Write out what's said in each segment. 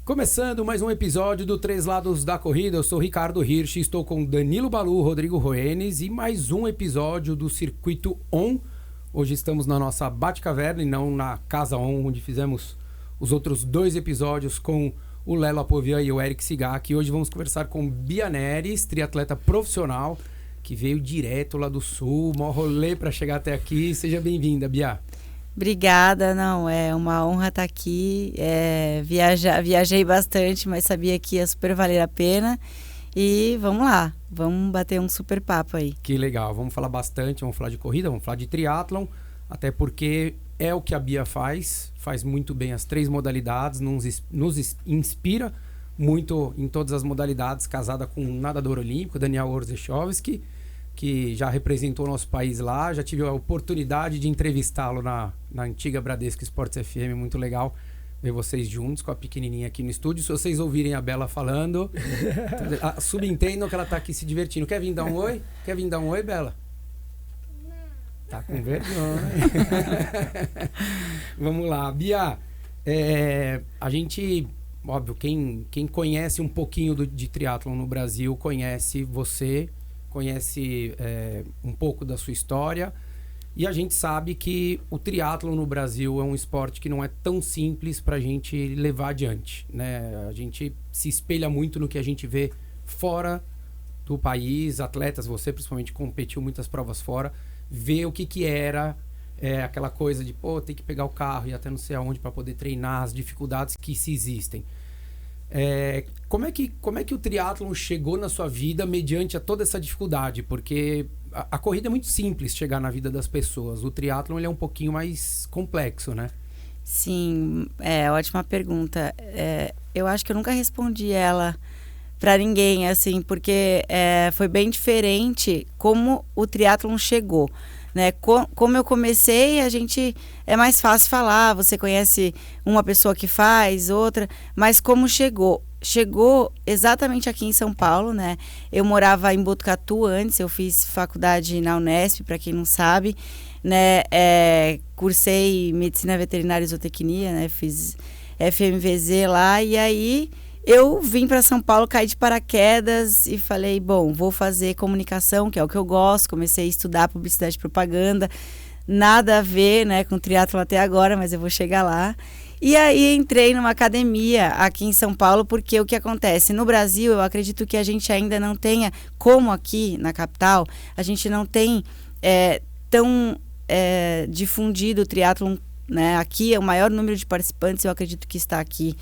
Começando mais um episódio do Três Lados da Corrida, eu sou Ricardo Hirsch, estou com Danilo Balu, Rodrigo Roenes e mais um episódio do Circuito On. Hoje estamos na nossa Batcaverna e não na Casa On, onde fizemos os outros dois episódios com o Lelo Apovian e o Eric Sigak. Hoje vamos conversar com Bia Neres, triatleta profissional, que veio direto lá do Sul, maior rolê para chegar até aqui. Seja bem-vinda, Bia. Obrigada, não, é uma honra estar aqui, viajei bastante, mas sabia que ia super valer a pena e vamos lá, vamos bater um super papo aí. Que legal, vamos falar bastante, vamos falar de corrida, vamos falar de triatlon, até porque é o que a Bia faz muito bem as três modalidades, nos inspira muito em todas as modalidades, casada com um nadador olímpico, Daniel Orzechowski, que já representou o nosso país lá. Já tive a oportunidade de entrevistá-lo na antiga Bradesco Esportes FM, muito legal ver vocês juntos com a pequenininha aqui no estúdio. Se vocês ouvirem a Bela falando, subentendam que ela está aqui se divertindo. Quer vir dar um oi? Quer vir dar um oi, Bela? Tá com vergonha. Vamos lá, Bia. A gente, óbvio, quem conhece um pouquinho de triatlon no Brasil conhece você, conhece um pouco da sua história, e a gente sabe que o triatlon no Brasil é um esporte que não é tão simples para a gente levar adiante, né? A gente se espelha muito no que a gente vê fora do país, atletas, você principalmente competiu muitas provas fora, vê o que era aquela coisa de, tem que pegar o carro e ir até não sei aonde para poder treinar, as dificuldades que se existem. Como é que o triatlon chegou na sua vida mediante a toda essa dificuldade? Porque a corrida é muito simples chegar na vida das pessoas. O triatlon ele é um pouquinho mais complexo, né? Sim, ótima pergunta. Eu acho que eu nunca respondi ela para ninguém, assim, porque foi bem diferente como o triatlon chegou. Né? Como eu comecei, é mais fácil falar, você conhece uma pessoa que faz, outra, mas como chegou exatamente aqui em São Paulo, né? Eu morava em Botucatu antes, eu fiz faculdade na Unesp, para quem não sabe, né? Cursei Medicina Veterinária e Zootecnia, né? Fiz FMVZ lá, e aí eu vim para São Paulo, caí de paraquedas e falei, vou fazer comunicação, que é o que eu gosto. Comecei a estudar publicidade e propaganda, nada a ver, né, com triatlon até agora, mas eu vou chegar lá. E aí entrei numa academia aqui em São Paulo, porque o que acontece? No Brasil, eu acredito que a gente ainda não tenha, como aqui na capital, a gente não tem tão difundido o triatlon, né? Aqui é o maior número de participantes, eu acredito que está aqui,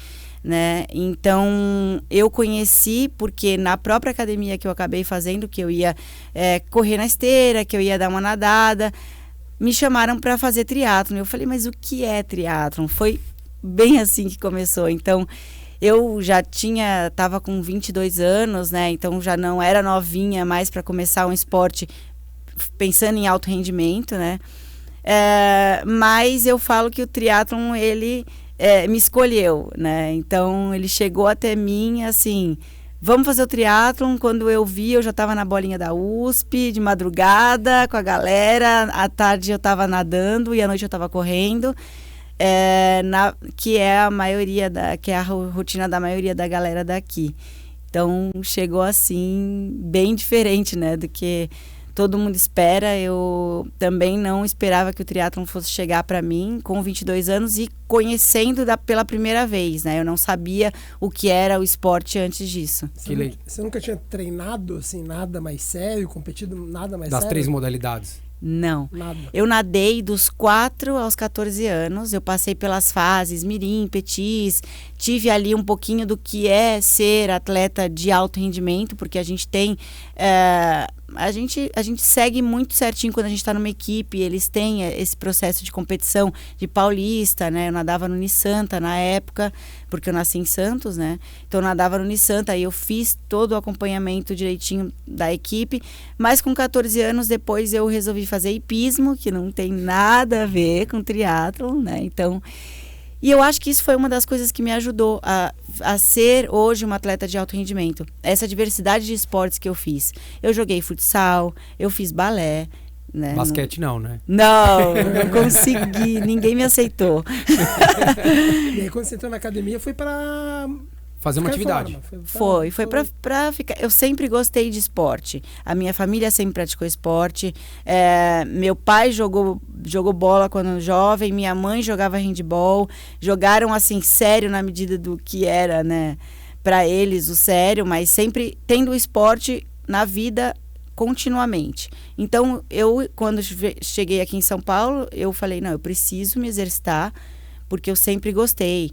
né? Então eu conheci porque na própria academia que eu acabei fazendo, que eu ia correr na esteira, que eu ia dar uma nadada, me chamaram para fazer triatlon. Eu falei, mas o que é triatlon? Foi bem assim que começou. Então eu já estava com 22 anos, né? Então já não era novinha mais para começar um esporte pensando em alto rendimento, né? Mas eu falo que o triatlon ele me escolheu, né? Então ele chegou até mim assim, vamos fazer o triatlon. Quando eu vi, eu já estava na bolinha da USP, de madrugada, com a galera. À tarde eu estava nadando e à noite eu estava correndo, que é a maioria que é a rotina da maioria da galera daqui. Então chegou assim, bem diferente, né, do que todo mundo espera. Eu também não esperava que o triatlon fosse chegar para mim com 22 anos e conhecendo pela primeira vez, né? Eu não sabia o que era o esporte antes disso. Você nunca tinha treinado, assim, nada mais sério, competido nada mais sério? Das três modalidades? Não. Nada. Eu nadei dos 4 aos 14 anos, eu passei pelas fases mirim, petis, tive ali um pouquinho do que é ser atleta de alto rendimento, porque a gente tem... A gente segue muito certinho quando a gente está numa equipe, eles têm esse processo de competição de paulista, né? Eu nadava no Unisanta na época, porque eu nasci em Santos, né? Então eu nadava no Unisanta, aí eu fiz todo o acompanhamento direitinho da equipe, mas com 14 anos depois eu resolvi fazer hipismo, que não tem nada a ver com triatlon, né? Então... E eu acho que isso foi uma das coisas que me ajudou a ser hoje uma atleta de alto rendimento. Essa diversidade de esportes que eu fiz. Eu joguei futsal, eu fiz balé. Né? Basquete não, né? Não consegui, ninguém me aceitou. E aí quando você entrou na academia foi para fazer uma Ficar em atividade. forma, Foi pra ficar. Eu sempre gostei de esporte. A minha família sempre praticou esporte. Meu pai jogou bola quando jovem, minha mãe jogava handball. Jogaram assim, sério, na medida do que era, né? Para eles, o sério, mas sempre tendo o esporte na vida continuamente. Então, quando cheguei aqui em São Paulo, eu falei, não, eu preciso me exercitar, porque eu sempre gostei.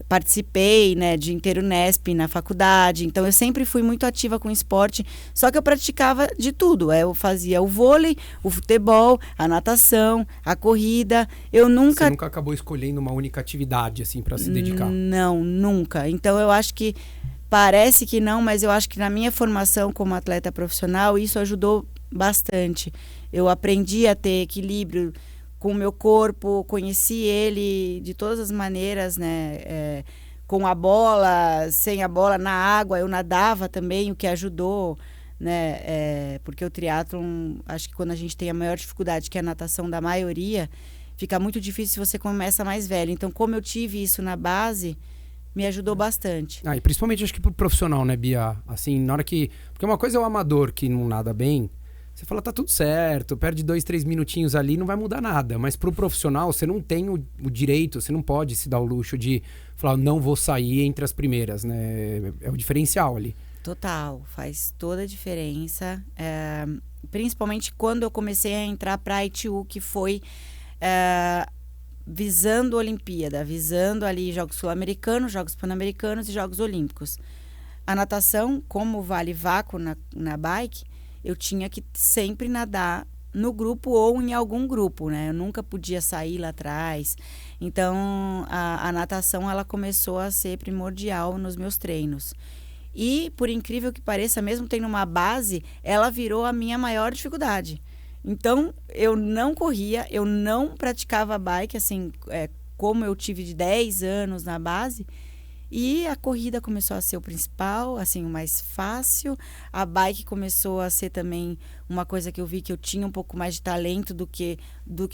Participei, né, de Interunesp na faculdade, então eu sempre fui muito ativa com esporte, só que eu praticava de tudo. Eu fazia o vôlei, o futebol, a natação, a corrida. Você nunca acabou escolhendo uma única atividade, assim, para se dedicar? Não, nunca. Então eu acho que, parece que não, mas eu acho que na minha formação como atleta profissional, isso ajudou bastante. Eu aprendi a ter equilíbrio com o meu corpo, conheci ele de todas as maneiras, né? Com a bola, sem a bola, na água, eu nadava também, o que ajudou, né? Porque o triatlon, acho que quando a gente tem a maior dificuldade, que é a natação da maioria, fica muito difícil se você começa mais velho. Então, como eu tive isso na base, me ajudou bastante. E principalmente acho que pro profissional, né, Bia? Assim, na hora que... Porque uma coisa é o amador que não nada bem, você fala, tá tudo certo, perde 2, 3 minutinhos ali, não vai mudar nada. Mas pro profissional, você não tem o direito, você não pode se dar o luxo de falar, não vou sair entre as primeiras, né? É o diferencial ali. Total, faz toda a diferença. Principalmente quando eu comecei a entrar para a ITU, que foi visando a Olimpíada, visando ali Jogos Sul-Americanos, Jogos Pan-Americanos e Jogos Olímpicos. A natação, como vale vácuo na bike, eu tinha que sempre nadar no grupo ou em algum grupo, né? Eu nunca podia sair lá atrás. Então, a natação, ela começou a ser primordial nos meus treinos. E, por incrível que pareça, mesmo tendo uma base, ela virou a minha maior dificuldade. Então, eu não corria, eu não praticava bike, assim, como eu tive de 10 anos na base. E a corrida começou a ser o principal, assim, o mais fácil. A bike começou a ser também uma coisa que eu vi que eu tinha um pouco mais de talento do que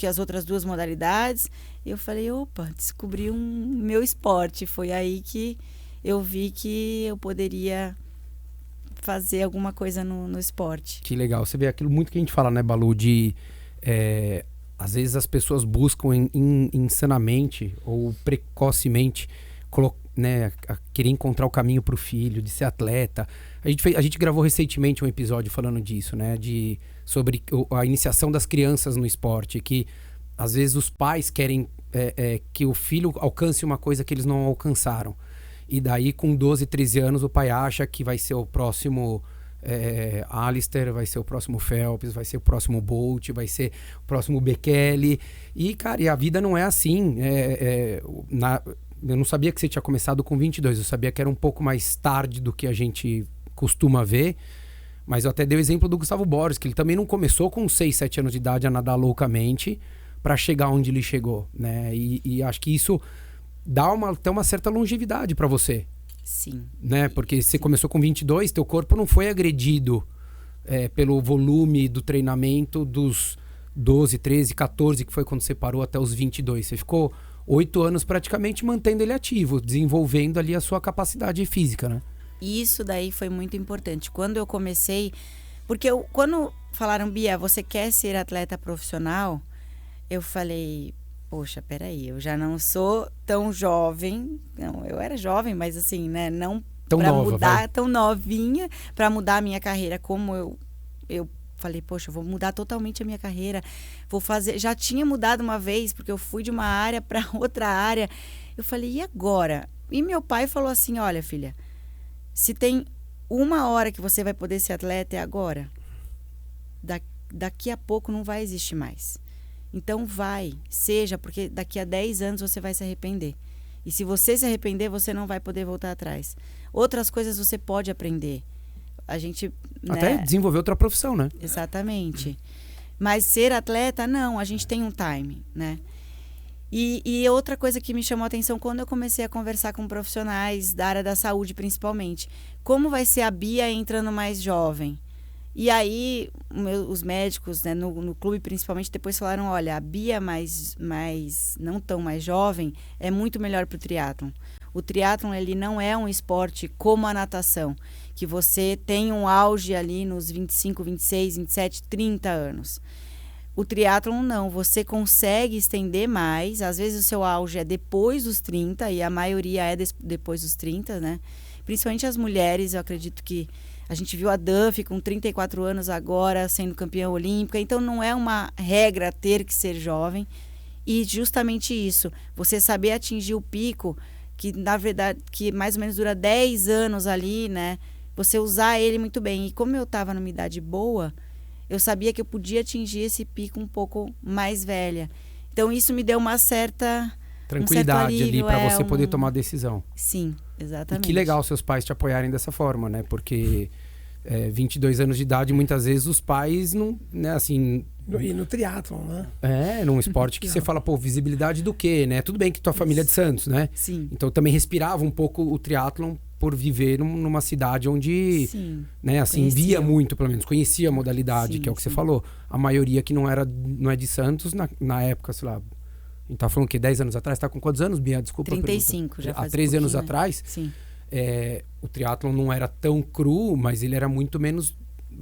as outras duas modalidades. E eu falei, opa, descobri um meu esporte. Foi aí que eu vi que eu poderia fazer alguma coisa no esporte. Que legal. Você vê aquilo muito que a gente fala, né, Balu, de... às vezes as pessoas buscam insanamente ou precocemente né, querer encontrar o caminho para o filho, de ser atleta. A gente gravou recentemente um episódio falando disso, né, sobre a iniciação das crianças no esporte, que às vezes os pais querem que o filho alcance uma coisa que eles não alcançaram. E daí, com 12, 13 anos, o pai acha que vai ser o próximo Alistair, vai ser o próximo Phelps, vai ser o próximo Bolt, vai ser o próximo Bekele. E, cara, e a vida não é assim. Eu não sabia que você tinha começado com 22, eu sabia que era um pouco mais tarde do que a gente costuma ver, mas eu até dei o exemplo do Gustavo Borges, que ele também não começou com 6, 7 anos de idade a nadar loucamente para chegar onde ele chegou, né? E acho que isso dá até uma certa longevidade para você. Sim. Né? Porque você começou com 22, teu corpo não foi agredido pelo volume do treinamento dos 12, 13, 14, que foi quando você parou, até os 22. Você ficou 8 anos praticamente mantendo ele ativo, desenvolvendo ali a sua capacidade física, né? Isso daí foi muito importante. Quando eu comecei... Porque quando falaram, Bia, você quer ser atleta profissional? Eu falei, poxa, peraí, eu já não sou tão jovem. Não, eu era jovem, mas assim, né? Não tão pra nova, mudar, tão novinha, para mudar a minha carreira como eu falei, poxa, eu vou mudar totalmente a minha carreira. Vou fazer... Já tinha mudado uma vez, porque eu fui de uma área para outra área. Eu falei, e agora? E meu pai falou assim, olha, filha, se tem uma hora que você vai poder ser atleta, é agora. Daqui a pouco não vai existir mais. Então seja, porque daqui a 10 anos você vai se arrepender. E se você se arrepender, você não vai poder voltar atrás. Outras coisas você pode aprender. A gente... Até desenvolver outra profissão, né? Exatamente. Mas ser atleta, não. A gente tem um time, né? E outra coisa que me chamou a atenção quando eu comecei a conversar com profissionais da área da saúde, principalmente. Como vai ser a Bia entrando mais jovem? E aí, os médicos, né, no clube principalmente, depois falaram, olha, a Bia não tão mais jovem, é muito melhor para o triatlon. O triatlon, ele não é um esporte como a natação, que você tem um auge ali nos 25, 26, 27, 30 anos. O triatlon não, você consegue estender mais, às vezes o seu auge é depois dos 30, e a maioria é depois dos 30, né? Principalmente as mulheres, eu acredito que a gente viu a Duffy com 34 anos agora sendo campeã olímpica, então não é uma regra ter que ser jovem. E justamente isso, você saber atingir o pico, que na verdade que mais ou menos dura 10 anos ali, né? Você usar ele muito bem. E como eu estava numa idade boa, eu sabia que eu podia atingir esse pico um pouco mais velha. Então isso me deu uma certa tranquilidade um certo alívio, ali para você poder tomar a decisão. Sim, exatamente. E que legal seus pais te apoiarem dessa forma, né? Porque 22 anos de idade, muitas vezes os pais não, né, assim... E no triatlon, né? Num esporte que você fala, pô, visibilidade do quê, né? Tudo bem que tua família é de Santos, né? Sim. Então também respirava um pouco o triatlon por viver numa cidade onde, sim, né, assim, via muito, pelo menos, conhecia a modalidade, sim, que é o que sim. você falou. A maioria que não é de Santos, na época, sei lá, a gente tá falando o quê? 10 anos atrás? Tá com quantos anos, Bia? Desculpa 35, já faz há 13 anos né? atrás, Sim. O triatlon não era tão cru, mas ele era muito menos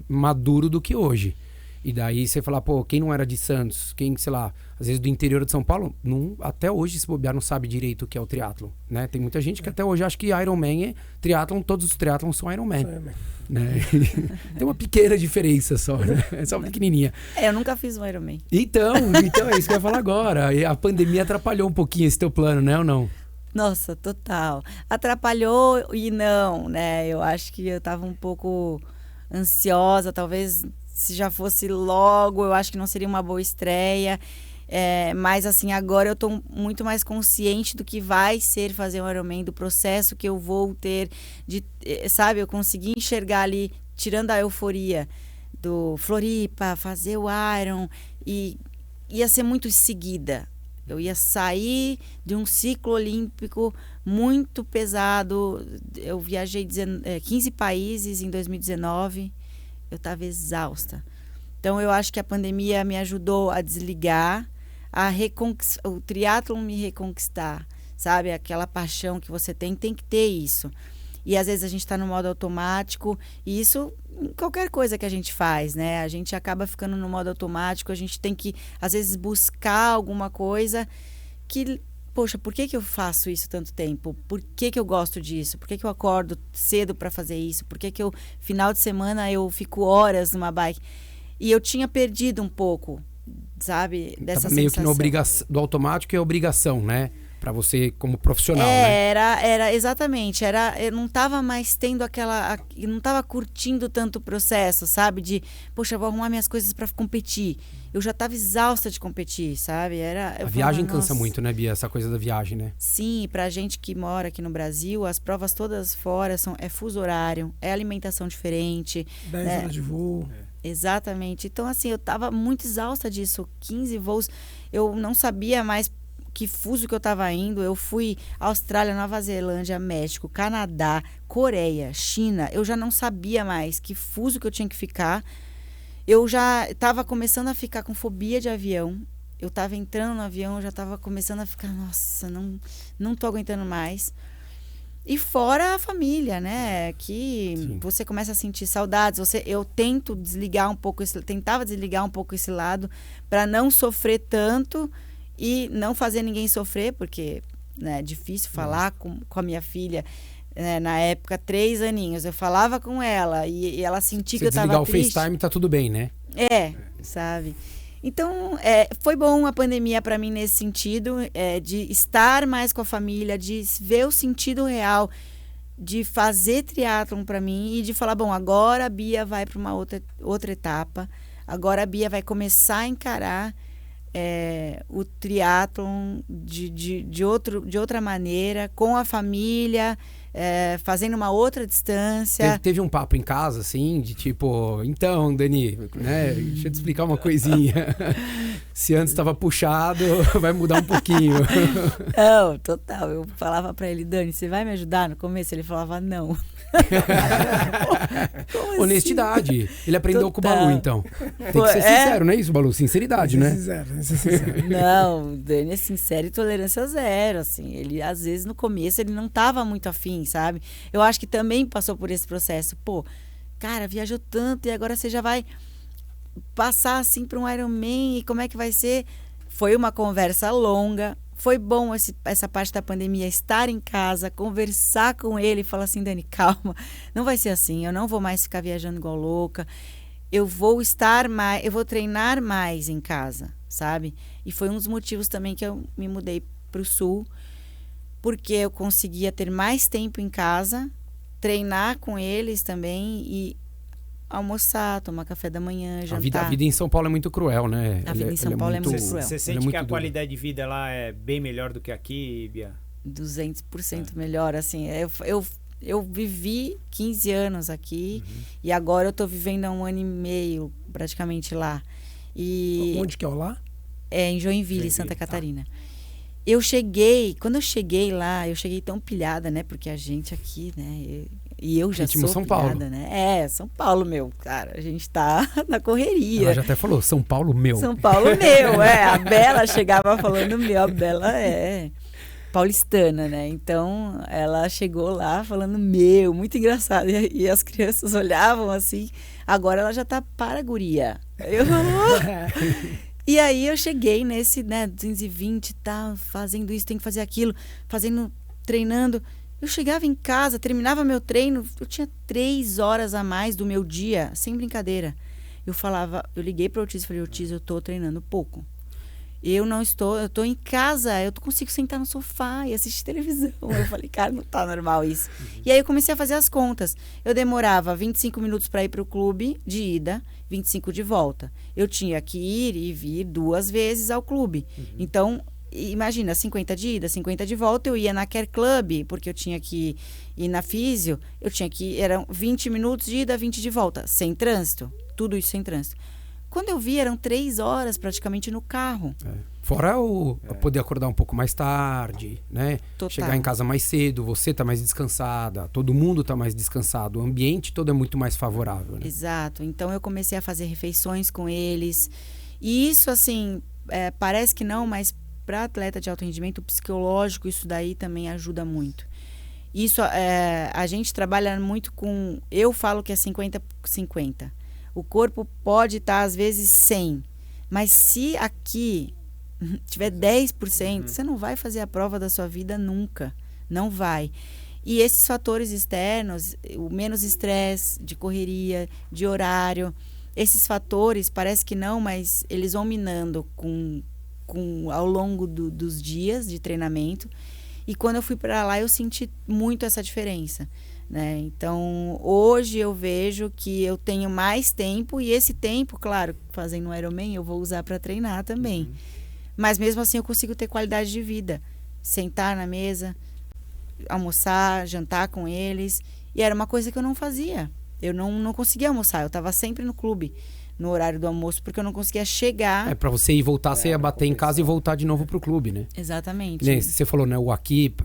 maduro do que hoje. E daí você fala, pô, quem não era de Santos, quem, sei lá, às vezes do interior de São Paulo, até hoje, se bobear, não sabe direito o que é o triatlon, né? Tem muita gente que até hoje acha que Ironman triatlon, todos os triatlons são Ironman, né? Tem uma pequena diferença só, né? É só pequenininha. Eu nunca fiz um Ironman. Então é isso que eu ia falar agora. E a pandemia atrapalhou um pouquinho esse teu plano, né, ou não? Nossa, total. Atrapalhou e não, né? Eu acho que eu tava um pouco ansiosa, talvez se já fosse logo, eu acho que não seria uma boa estreia. Mas assim, agora eu tô muito mais consciente do que vai ser fazer um Ironman, do processo que eu vou ter, sabe? Eu consegui enxergar ali, tirando a euforia do Floripa, fazer o Iron, e ia ser muito seguida. Eu ia sair de um ciclo olímpico muito pesado. Eu viajei 15 países em 2019. Eu estava exausta. Então, eu acho que a pandemia me ajudou a desligar, o triatlon me reconquistar, sabe? Aquela paixão que você tem que ter isso. E às vezes a gente está no modo automático, e isso em qualquer coisa que a gente faz, né? A gente acaba ficando no modo automático, a gente tem que, às vezes, buscar alguma coisa que, poxa, por que eu faço isso tanto tempo? Por que eu gosto disso? Por que eu acordo cedo para fazer isso? Por que eu, final de semana, eu fico horas numa bike? E eu tinha perdido um pouco, sabe, dessa Tava meio sensação. que do automático é obrigação, né? Pra você como profissional, né? Era exatamente, eu não tava mais tendo eu não tava curtindo tanto o processo, sabe? De, poxa, vou arrumar minhas coisas para competir. Eu já tava exausta de competir, sabe? A viagem cansa muito, né, Bia? Essa coisa da viagem, né? Sim, pra gente que mora aqui no Brasil, as provas todas fora é fuso horário, é alimentação diferente. 10 horas de voo. Exatamente. Então, assim, eu tava muito exausta disso. 15 voos, eu não sabia mais que fuso que eu estava indo. Eu fui Austrália, Nova Zelândia, México, Canadá, Coreia, China. Eu já não sabia mais que fuso que eu tinha que ficar. Eu já estava começando a ficar com fobia de avião. Eu estava entrando no avião, eu já estava começando a ficar, nossa, não tô aguentando mais. E fora a família, né? Que Sim. Você começa a sentir saudades. Eu tentava desligar um pouco esse lado para não sofrer tanto e não fazer ninguém sofrer, porque né, é difícil falar com a minha filha. Na época, 3 aninhos, eu falava com ela e ela sentia que eu estava triste. Desligar o FaceTime, tá tudo bem, né? Sabe? Então, foi bom a pandemia para mim nesse sentido, de estar mais com a família, de ver o sentido real, de fazer triatlon para mim e de falar, bom, agora a Bia vai para uma outra etapa, agora a Bia vai começar a encarar o triatlon de outra maneira, com a família, fazendo uma outra distância. Teve um papo em casa, assim, de tipo, então, Dani, né, deixa eu te explicar uma coisinha. Se antes estava puxado, vai mudar um pouquinho. Não, total. Eu falava pra ele, Dani, você vai me ajudar? No começo ele falava não. Honestidade. Ele aprendeu com o Balu, então. Tem que ser sincero, não é isso, Balu? Sinceridade, né? Sincero. Não, o Dani é sincero e tolerância zero, assim. Ele, às vezes, no começo, ele não tava muito afim, sabe? Eu acho que também passou por esse processo. Pô, cara, viajou tanto e agora você já vai passar, assim, para um Ironman e como é que vai ser? Foi uma conversa longa. Foi bom essa parte da pandemia, estar em casa, conversar com ele e falar assim, Dani, calma, não vai ser assim, eu não vou mais ficar viajando igual louca, eu vou treinar mais em casa, sabe? E foi um dos motivos também que eu me mudei para o Sul, porque eu conseguia ter mais tempo em casa, treinar com eles também e almoçar, tomar café da manhã, jantar. A vida em São Paulo é muito cruel, né? A vida em São Paulo é muito cruel. Você sente que a qualidade de vida lá é bem melhor do que aqui, Bia? 200% melhor, assim. Eu vivi 15 anos aqui e agora eu tô vivendo há 1 ano e meio, praticamente, lá. E onde que é o lá? É em Joinville, Santa Catarina. Quando eu cheguei lá, eu cheguei tão pilhada, né? Porque a gente aqui, né? E eu já Ritmo sou São pilhada, Paulo. né? São Paulo, meu, cara. A gente tá na correria. Ela já até falou, São Paulo meu. São Paulo meu, A Bela chegava falando meu, a Bela é paulistana, né? Então, ela chegou lá falando meu, muito engraçado. E as crianças olhavam assim, agora ela já tá para a guria. Eu E aí eu cheguei nesse, né, 220 e tal, fazendo isso, tem que fazer aquilo, treinando. Eu chegava em casa, terminava meu treino, eu tinha 3 horas a mais do meu dia, sem brincadeira. Eu liguei para o Ortiz e falei, Ortiz, eu tô treinando pouco. Eu tô em casa, eu consigo sentar no sofá e assistir televisão. Eu falei, cara, não tá normal isso. E aí eu comecei a fazer as contas. Eu demorava 25 minutos para ir para o clube de ida, 25 de volta. Eu tinha que ir e vir 2 vezes ao clube. Então, imagina, 50 de ida, 50 de volta, eu ia na Care Club, porque eu tinha que ir na físio, eram 20 minutos de ida, 20 de volta, sem trânsito, tudo isso sem trânsito. Quando eu vi, eram 3 horas praticamente no carro. Fora poder acordar um pouco mais tarde, né? Total. Chegar em casa mais cedo, você tá mais descansada, todo mundo tá mais descansado, o ambiente todo é muito mais favorável, né? Exato, então eu comecei a fazer refeições com eles, e isso assim, parece que não, mas para atleta de alto rendimento, o psicológico, isso daí também ajuda muito. Isso, a gente trabalha muito com... Eu falo que é 50-50. O corpo pode estar, às vezes, 100. Mas se aqui tiver 10%, você não vai fazer a prova da sua vida nunca. Não vai. E esses fatores externos, o menos estresse de correria, de horário, esses fatores, parece que não, mas eles vão minando ao longo dos dias de treinamento. E quando eu fui para lá, eu senti muito essa diferença, né? Então, hoje eu vejo que eu tenho mais tempo, e esse tempo, claro, fazendo um Ironman, eu vou usar para treinar também. Mas mesmo assim eu consigo ter qualidade de vida. Sentar na mesa, almoçar, jantar com eles. E era uma coisa que eu não fazia. Eu não conseguia almoçar, eu estava sempre no clube, no horário do almoço, porque eu não conseguia chegar. Pra você ir voltar, você ia bater em casa e voltar de novo pro clube, né? Exatamente. Você falou, né, o aqui,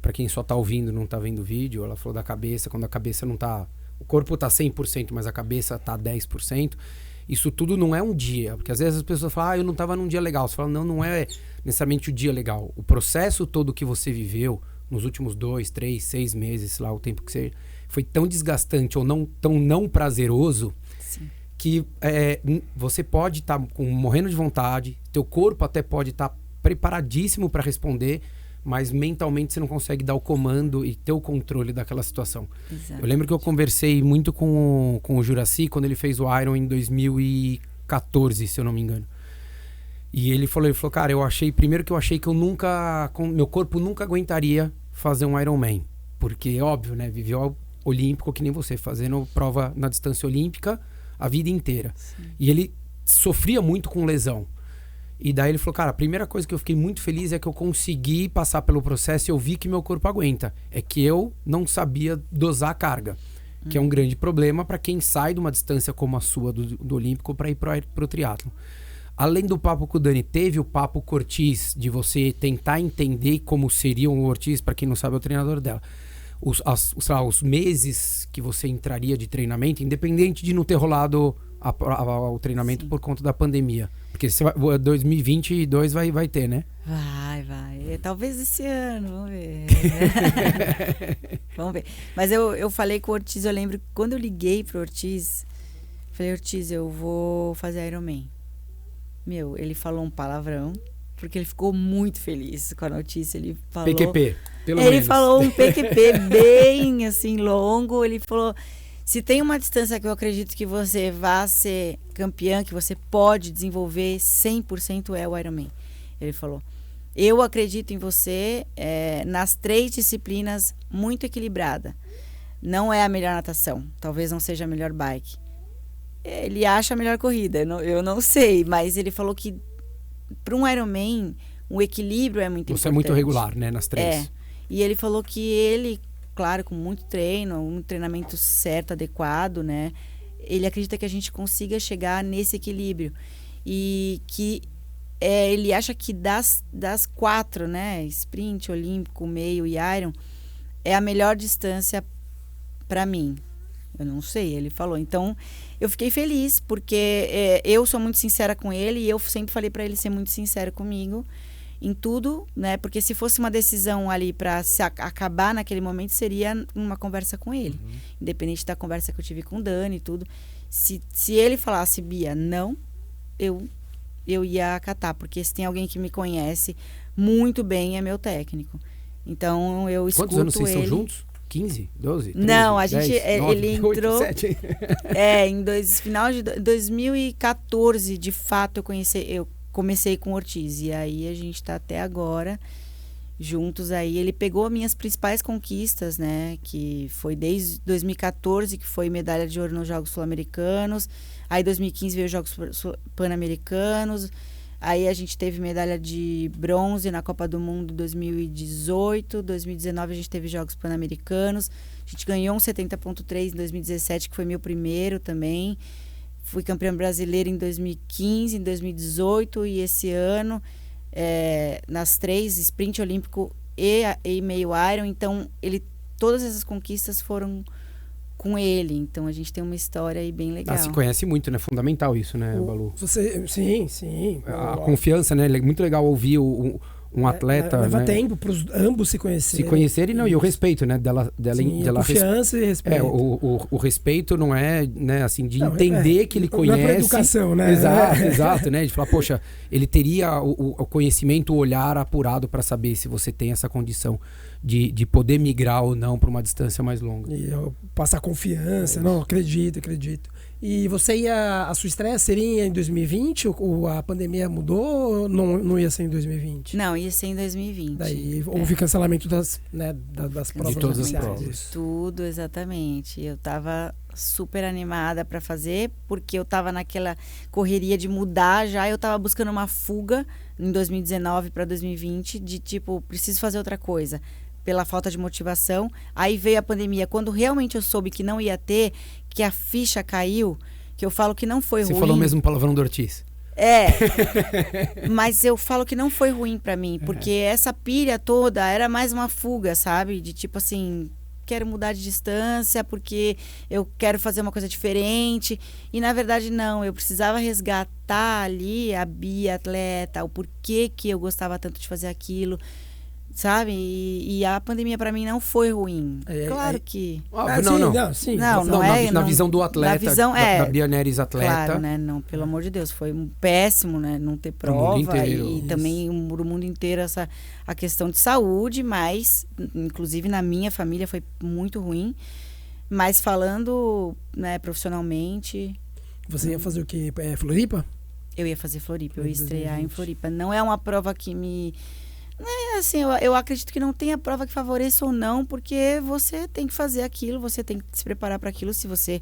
pra quem só tá ouvindo, não tá vendo o vídeo, ela falou da cabeça, quando a cabeça não tá... O corpo tá 100%, mas a cabeça tá 10%. Isso tudo não é um dia, porque às vezes as pessoas falam, eu não tava num dia legal. Você fala, não é necessariamente o dia legal. O processo todo que você viveu nos últimos 2, 3, 6 meses, sei lá, o tempo que você... Foi tão desgastante ou tão não prazeroso... Sim. Que você pode estar morrendo de vontade, teu corpo até pode estar preparadíssimo para responder, mas mentalmente você não consegue dar o comando e ter o controle daquela situação. Exato. Eu lembro que eu conversei muito com o Juracy quando ele fez o Iron em 2014, se eu não me engano. E ele falou, cara, eu achei que meu corpo nunca aguentaria fazer um Ironman. Porque, óbvio, né, viveu olímpico que nem você, fazendo prova na distância olímpica a vida inteira. Sim. E ele sofria muito com lesão. E daí ele falou, cara, a primeira coisa que eu fiquei muito feliz é que eu consegui passar pelo processo e eu vi que meu corpo aguenta. É que eu não sabia dosar a carga, que é um grande problema para quem sai de uma distância como a sua do Olímpico para ir pro triatlo. Além do papo com o Dani, teve o papo com o Ortiz, de você tentar entender como seria o Ortiz, para quem não sabe, é o treinador dela. Os meses que você entraria de treinamento, independente de não ter rolado o treinamento por conta da pandemia. Porque 2022 vai ter, né? Vai. Talvez esse ano, vamos ver. Vamos ver. Mas eu falei com o Ortiz, eu lembro que quando eu liguei pro Ortiz, falei, Ortiz, eu vou fazer Ironman. Meu, ele falou um palavrão, porque ele ficou muito feliz com a notícia. Ele falou... PQP, pelo menos. Ele falou um PQP bem, assim, longo. Ele falou, se tem uma distância que eu acredito que você vá ser campeã, que você pode desenvolver 100% é o Ironman. Ele falou, eu acredito em você nas 3 disciplinas muito equilibrada. Não é a melhor natação, talvez não seja a melhor bike. Ele acha a melhor corrida, eu não sei, mas ele falou que para um Ironman o equilíbrio é muito importante. Você é muito regular, né, nas 3. E ele falou que ele, claro, com muito treino, um treinamento certo, adequado, né, ele acredita que a gente consiga chegar nesse equilíbrio e que ele acha que das 4, né, sprint, olímpico, meio e iron, é a melhor distância para mim. Eu não sei, ele falou. Então, eu fiquei feliz, porque eu sou muito sincera com ele e eu sempre falei para ele ser muito sincero comigo em tudo, né? Porque se fosse uma decisão ali para se acabar naquele momento, seria uma conversa com ele. Independente da conversa que eu tive com o Dani e tudo. Se ele falasse, Bia, não, eu ia acatar, porque se tem alguém que me conhece muito bem, é meu técnico. Então, eu escuto ele. Quantos anos vocês estão juntos? 15? 12? 13, não, a 10, gente, 9, ele 8, entrou 7. final de 2014, de fato, eu comecei com o Ortiz, e aí a gente tá até agora juntos aí. Ele pegou as minhas principais conquistas, né, que foi desde 2014, que foi medalha de ouro nos Jogos Sul-Americanos, aí 2015 veio os Jogos Pan-Americanos, aí a gente teve medalha de bronze na Copa do Mundo em 2018, 2019 a gente teve Jogos Pan-Americanos, a gente ganhou um 70.3 em 2017, que foi meu primeiro também. Fui campeã brasileira em 2015, em 2018 e esse ano, nas 3, sprint olímpico e meio iron. Então, todas essas conquistas foram com ele. Então, a gente tem uma história aí bem legal. Se conhece muito, né? Fundamental isso, né, Balu? Sim. A confiança, né? É muito legal ouvir um atleta, leva né? tempo para ambos se conhecerem. Se conhecerem, não, e o respeito, né? Dela confiança e respeito. O respeito não é, né, assim, de entender que ele conhece. Não é pra educação, né? Exato, né? De falar, poxa, ele teria o conhecimento, o olhar apurado para saber se você tem essa condição de poder migrar ou não para uma distância mais longa. E passar confiança, não, acredito. E a sua estreia seria em 2020? Ou a pandemia mudou ou não ia ser em 2020? Não, ia ser em 2020. Daí houve cancelamento das provas. De todas as oficiais. provas. Tudo, exatamente. Eu estava super animada para fazer, porque eu estava naquela correria de mudar já. Eu estava buscando uma fuga em 2019 para 2020, de tipo, preciso fazer outra coisa. Pela falta de motivação. Aí veio a pandemia. Quando realmente eu soube que não ia ter, que a ficha caiu, que eu falo que não foi ruim. Você falou mesmo palavrão do Ortiz. Mas eu falo que não foi ruim pra mim, porque essa pilha toda era mais uma fuga, sabe? De tipo assim, quero mudar de distância porque eu quero fazer uma coisa diferente. E na verdade não, eu precisava resgatar ali a Bia atleta, o porquê que eu gostava tanto de fazer aquilo. Sabe? E a pandemia pra mim não foi ruim. Claro que... Sim. Na visão do atleta, na visão, da Bia Neres atleta. Claro, né? Não, pelo amor de Deus, foi péssimo, né? Não ter prova. Mundo inteiro, e também no mundo inteiro a questão de saúde, mas inclusive na minha família foi muito ruim. Mas falando, né, profissionalmente... Você ia fazer o quê? Floripa? Eu ia fazer Floripa, eu ia estrear em Floripa. Não é uma prova que me... Assim, eu acredito que não tem a prova que favoreça ou não, porque você tem que fazer aquilo, você tem que se preparar para aquilo. Se você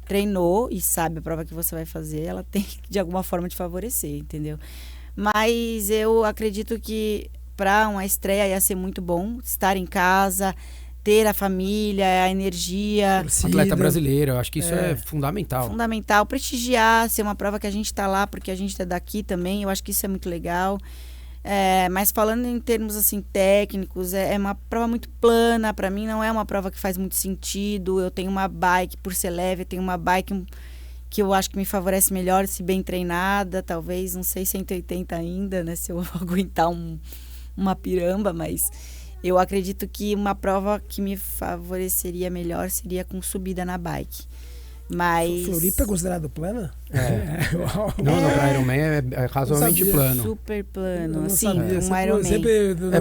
treinou e sabe a prova que você vai fazer, ela tem que, de alguma forma, te favorecer, entendeu? Mas eu acredito que para uma estreia ia ser muito bom estar em casa, ter a família, a energia. Atleta brasileiro, eu acho que isso é fundamental. Fundamental, prestigiar, ser uma prova que a gente está lá porque a gente é daqui também, eu acho que isso é muito legal. Mas falando em termos assim técnicos, é uma prova muito plana, para mim não é uma prova que faz muito sentido. Eu tenho uma bike, por ser leve, eu tenho uma bike que eu acho que me favorece melhor se bem treinada, talvez, não sei, 180 ainda, né, se eu vou aguentar uma piramba, mas eu acredito que uma prova que me favoreceria melhor seria com subida na bike. Mas... Floripa é considerado plana? Não, para Ironman é razoavelmente plano. Super plano, assim, um Ironman.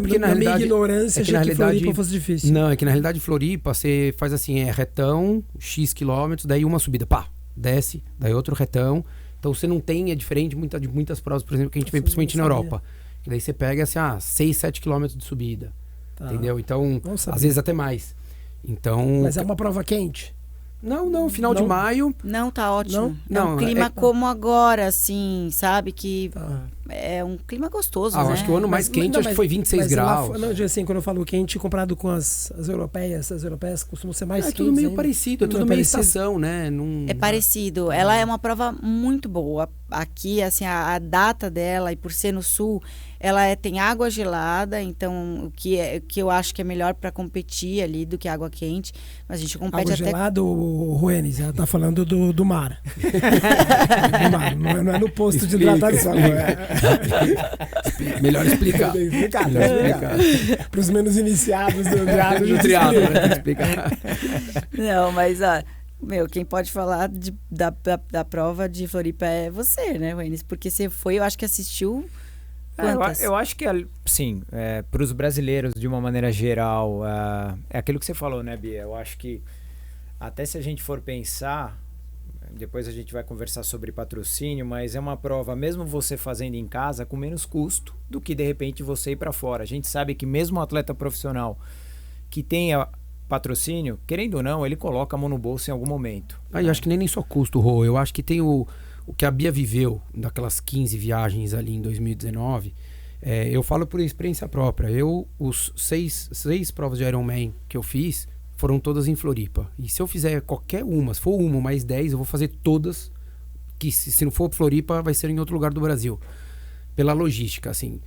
Porque na realidade, ignorância achei que Floripa fosse difícil. Não, é que na realidade Floripa você faz assim, retão, X quilômetros, daí uma subida, pá, desce, daí outro retão. Então você não tem, é diferente de muitas provas, por exemplo, que a gente vê principalmente na Europa. Que daí você pega assim, 6, 7 quilômetros de subida. Entendeu? Então, às vezes até mais. Então, mas é uma prova quente? Não, final de maio. Não, tá ótimo. Não, é um clima como agora, assim, sabe? Que é um clima gostoso, né? Acho que o ano mais quente acho que foi 26 graus. Assim, quando eu falo quente, comparado com as europeias costumam ser mais quentes. É tudo meio ainda. parecido, é tudo meio estação, né? É parecido. Ela é uma prova muito boa. Aqui, assim, a data dela, e por ser no sul, ela tem água gelada, então o que eu acho que é melhor para competir ali do que água quente. Mas a gente compete água até... gelada, o Ruenis, ela tá falando do mar. Do mar, não é no posto de hidratação. Melhor explicar. Para os menos iniciados do triatlo, né? Tem que explicar. Não, mas quem pode falar da prova de Floripa é você, né, Ruenis? Porque você foi, eu acho que assistiu... Eu acho que, sim, para os brasileiros, de uma maneira geral, é aquilo que você falou, né, Bia? Eu acho que, até se a gente for pensar, depois a gente vai conversar sobre patrocínio, mas é uma prova, mesmo você fazendo em casa, com menos custo do que, de repente, você ir para fora. A gente sabe que mesmo um atleta profissional que tenha patrocínio, querendo ou não, ele coloca a mão no bolso em algum momento. Eu acho que nem só custo, Rô. Eu acho que tem o que a Bia viveu daquelas 15 viagens ali em 2019, eu falo por experiência própria. Os seis provas de Ironman que eu fiz foram todas em Floripa. E se eu fizer qualquer uma, se for uma mais 10, eu vou fazer todas, que se não for Floripa, vai ser em outro lugar do Brasil. Pela logística, assim.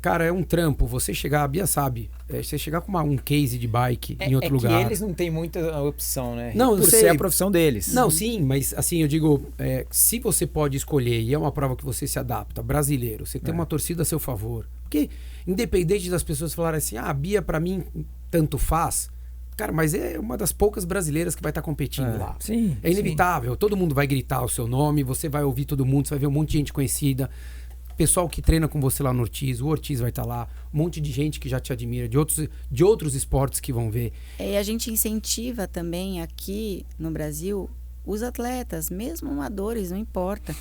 Cara, é um trampo. Você chegar, a Bia sabe, você chegar com um case de bike em outro lugar. Que eles não têm muita opção, né? Não, por ser a profissão deles. Não, sim, mas assim, eu digo, se você pode escolher, e é uma prova que você se adapta, brasileiro, você tem uma torcida a seu favor. Porque, independente das pessoas falarem assim, a Bia pra mim tanto faz, cara, mas é uma das poucas brasileiras que vai estar competindo lá. Sim, é inevitável, sim. Todo mundo vai gritar o seu nome, você vai ouvir todo mundo, você vai ver um monte de gente conhecida. Pessoal que treina com você lá no Ortiz, o Ortiz vai estar lá, um monte de gente que já te admira, de outros esportes que vão ver. E a gente incentiva também aqui no Brasil os atletas, mesmo amadores, não importa.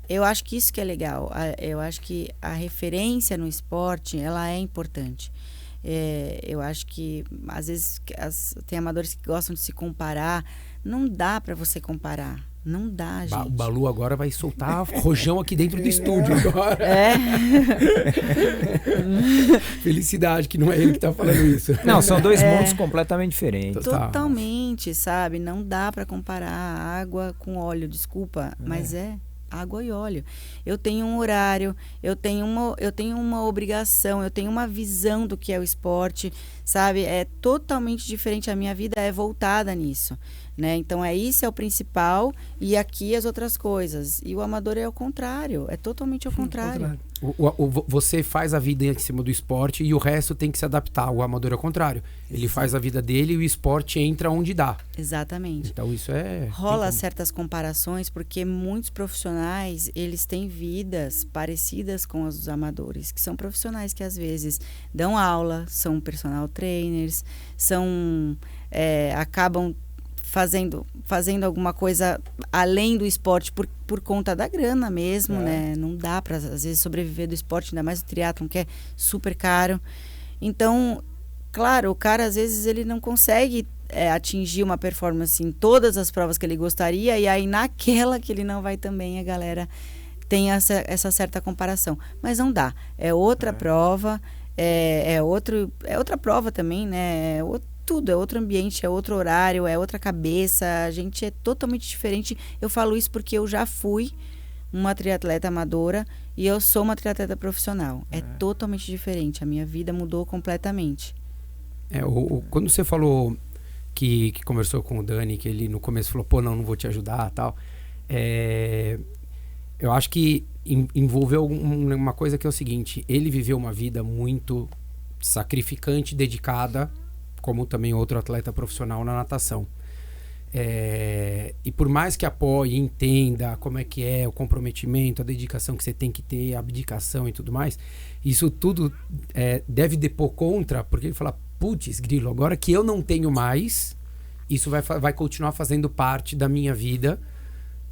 Eu acho que isso que é legal. Eu acho que a referência no esporte, ela é importante. Eu acho que às vezes tem amadores que gostam de se comparar. Não dá para você comparar. Não dá, gente. O Balu agora vai soltar rojão aqui dentro do estúdio agora. Felicidade que não é ele que tá falando isso. Não, são dois mundos completamente diferentes. Totalmente, sabe? Não dá para comparar água com óleo, desculpa, mas água e óleo. Eu tenho um horário, eu tenho uma obrigação, eu tenho uma visão do que é o esporte, sabe? É totalmente diferente, a minha vida é voltada nisso, né? Então isso é o principal e aqui as outras coisas. E o amador é o contrário, é totalmente ao contrário. Você faz a vida em cima do esporte e o resto tem que se adaptar. O amador é o contrário. Ele faz a vida dele e o esporte entra onde dá. Exatamente. Então isso rola certas comparações porque muitos profissionais, eles têm vidas parecidas com as dos amadores, que são profissionais que às vezes dão aula, são personal trainers, acabam fazendo alguma coisa além do esporte por conta da grana mesmo, né? Não dá para, às vezes, sobreviver do esporte, ainda mais o triatlon, que é super caro. Então, claro, o cara, às vezes, ele não consegue atingir uma performance em todas as provas que ele gostaria, e aí naquela que ele não vai também, a galera tem essa certa comparação. Mas não dá. É outra prova, é outra prova também, né? Tudo, é outro ambiente, é outro horário, é outra cabeça. A gente é totalmente diferente. Eu falo isso porque eu já fui uma triatleta amadora e eu sou uma triatleta profissional. É totalmente diferente. A minha vida mudou completamente. Quando você falou que conversou com o Dani, que ele no começo falou, pô, não vou te ajudar e tal, eu acho que envolveu uma coisa que é o seguinte, ele viveu uma vida muito sacrificante, dedicada, como também outro atleta profissional na natação. E por mais que apoie, entenda como é que é o comprometimento, a dedicação que você tem que ter, a abdicação e tudo mais, isso tudo deve depor contra, porque ele fala, putz, grilo, agora que eu não tenho mais, isso vai continuar fazendo parte da minha vida,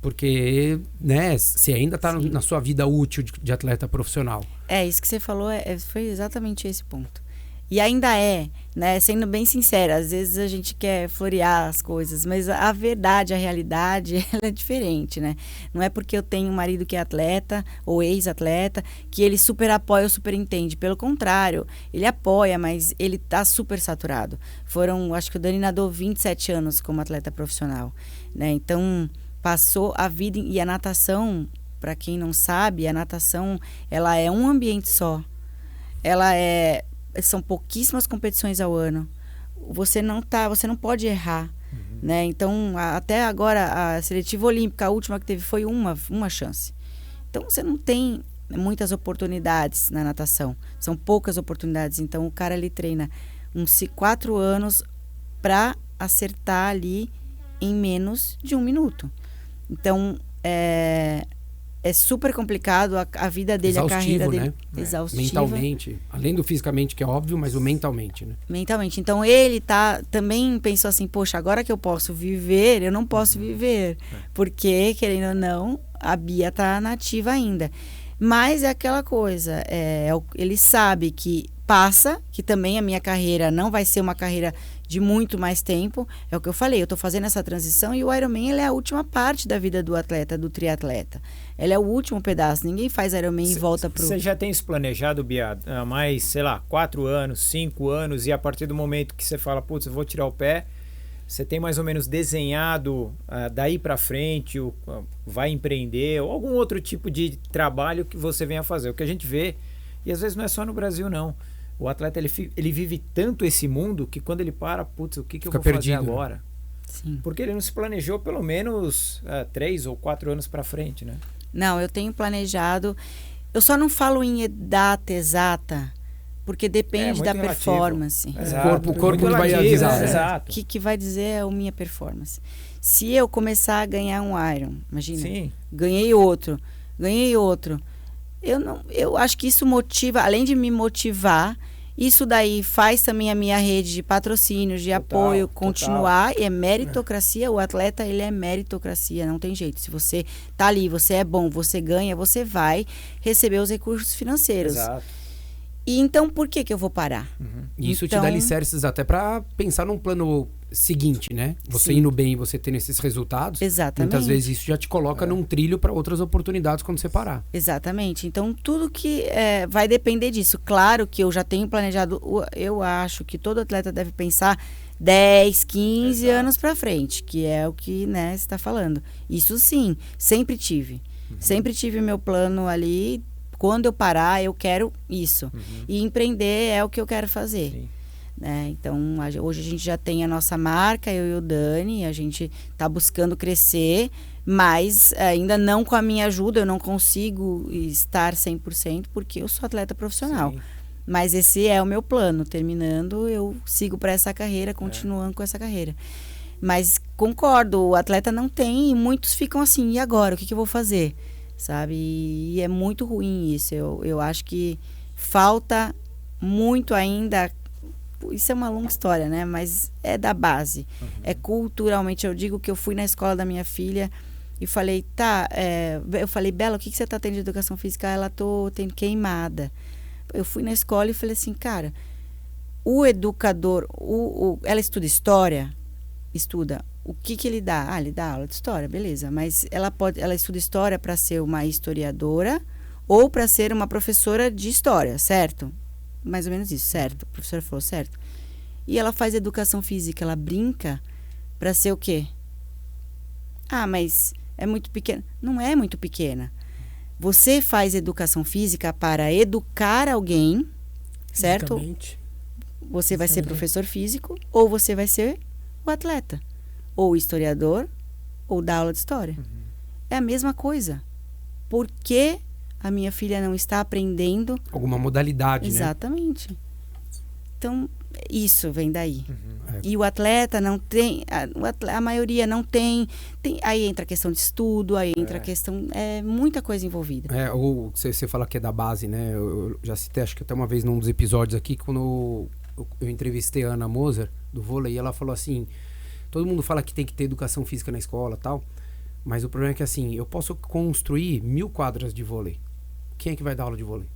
porque, né, você ainda está na sua vida útil de atleta profissional. Isso que você falou foi exatamente esse ponto. E ainda né, sendo bem sincera, às vezes a gente quer florear as coisas, mas a verdade, a realidade, ela é diferente, né? Não é porque eu tenho um marido que é atleta ou ex-atleta que ele super apoia ou super entende. Pelo contrário, ele apoia, mas ele tá super saturado. Acho que o Dani nadou 27 anos como atleta profissional, né? Então, passou a vida... E a natação, para quem não sabe, a natação, ela é um ambiente só. São pouquíssimas competições ao ano. Você não pode errar, né? Então, até agora, a seletiva olímpica, a última que teve, foi uma chance. Então, você não tem muitas oportunidades na natação. São poucas oportunidades. Então, o cara ali treina 4 anos para acertar ali em menos de 1 minuto. Então, é super complicado a vida dele, exaustivo, a carreira dele. Né? Exaustiva. Mentalmente. Além do fisicamente, que é óbvio, mas o mentalmente, né? Mentalmente. Então, ele também pensou assim, poxa, agora que eu posso viver, eu não posso viver. Porque, querendo ou não, a Bia tá nativa ainda. Mas é aquela coisa, ele sabe que que também a minha carreira não vai ser uma carreira de muito mais tempo. É o que eu falei, eu estou fazendo essa transição e o Ironman ele é a última parte da vida do atleta, do triatleta. Ele é o último pedaço. Ninguém faz Ironman e volta pro... Você já tem isso planejado, Bia, há mais, sei lá, 4 anos, 5 anos, e a partir do momento que você fala, putz, eu vou tirar o pé, você tem mais ou menos desenhado daí para frente, vai empreender, ou algum outro tipo de trabalho que você venha fazer? O que a gente vê, e às vezes não é só no Brasil, não. O atleta, ele vive tanto esse mundo que quando ele para, putz, o que eu vou fazer agora? Sim. Porque ele não se planejou pelo menos 3 ou 4 anos para frente, né? Não, eu tenho planejado. Eu só não falo em data exata, porque depende da performance. O corpo não vai avisar. Exato. O que vai dizer é a minha performance. Se eu começar a ganhar um Iron, imagina, sim, ganhei outro. Eu acho que isso motiva, além de me motivar, isso daí faz também a minha rede de patrocínios, de apoio continuar. E é meritocracia, o atleta ele é meritocracia, não tem jeito. Se você tá ali, você é bom, você ganha, você vai receber os recursos financeiros. Exato. E então, por que eu vou parar? E isso te dá alicerces até para pensar num plano seguinte, né? Você indo bem e você tendo esses resultados. Exatamente. Muitas vezes isso já te coloca num trilho para outras oportunidades quando você parar. Exatamente. Então, tudo que vai depender disso. Claro que eu já tenho planejado, eu acho que todo atleta deve pensar 10, 15 anos para frente, que é o que, né, você está falando. Isso sim, sempre tive. Sempre tive meu plano ali. Quando eu parar, eu quero isso. E empreender é o que eu quero fazer. Sim. Né? Então, hoje a gente já tem a nossa marca, eu e o Dani, a gente está buscando crescer, mas ainda não com a minha ajuda, eu não consigo estar 100% porque eu sou atleta profissional. Sim. Mas esse é o meu plano. Terminando, eu sigo para essa carreira, continuando com essa carreira. Mas concordo, o atleta não tem e muitos ficam assim, e agora? O que eu vou fazer? Sabe? E é muito ruim isso. Eu acho que falta muito ainda. Isso é uma longa história, né? Mas é da base. É culturalmente. Eu digo que eu fui na escola da minha filha e falei, eu falei, Bela, o que você tá tendo de educação física? Ela, tô tendo queimada. Eu fui na escola e falei assim, cara, o educador, ela estuda história? Estuda. o que ele dá? Ele dá aula de história, beleza. Mas ela estuda história para ser uma historiadora ou para ser uma professora de história, certo? Mais ou menos isso, certo. O professor falou certo. E ela faz educação física, ela brinca para ser o quê? Mas é muito pequena. Não é muito pequena. Você faz educação física para educar alguém, certo? Exatamente. Você vai ser professor físico ou você vai ser o atleta. Ou historiador ou dar aula de história. É a mesma coisa. Por que a minha filha não está aprendendo? Alguma modalidade, Exatamente. Então, isso vem daí. E o atleta não tem, a maioria não tem, aí entra a questão de estudo, aí entra a questão, muita coisa envolvida. Ou você fala que é da base, né? Eu já citei, acho que até uma vez num dos episódios aqui, quando eu entrevistei a Ana Moser, do vôlei, e ela falou assim, todo mundo fala que tem que ter educação física na escola e tal, mas o problema é que assim, eu posso construir 1000 quadras de vôlei. Quem é que vai dar aula de vôlei?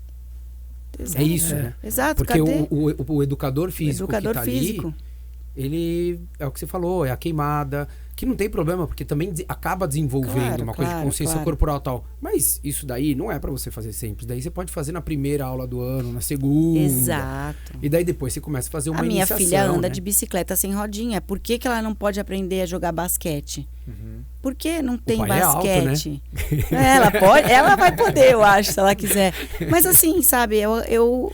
Exato. É isso, né? Exato, porque cadê? o educador físico que tá físico. ali, ele, é o que você falou, é a queimada, que não tem problema, porque também acaba desenvolvendo uma coisa de consciência corporal e tal. Mas isso daí não é pra você fazer sempre. Isso daí você pode fazer na primeira aula do ano, na segunda. Exato. E daí depois você começa a fazer uma iniciação. A minha filha anda de bicicleta sem rodinha. Por que ela não pode aprender a jogar basquete? Por que não tem basquete? É alto, né? Ela pode, ela vai poder, eu acho, se ela quiser. Mas assim, sabe, eu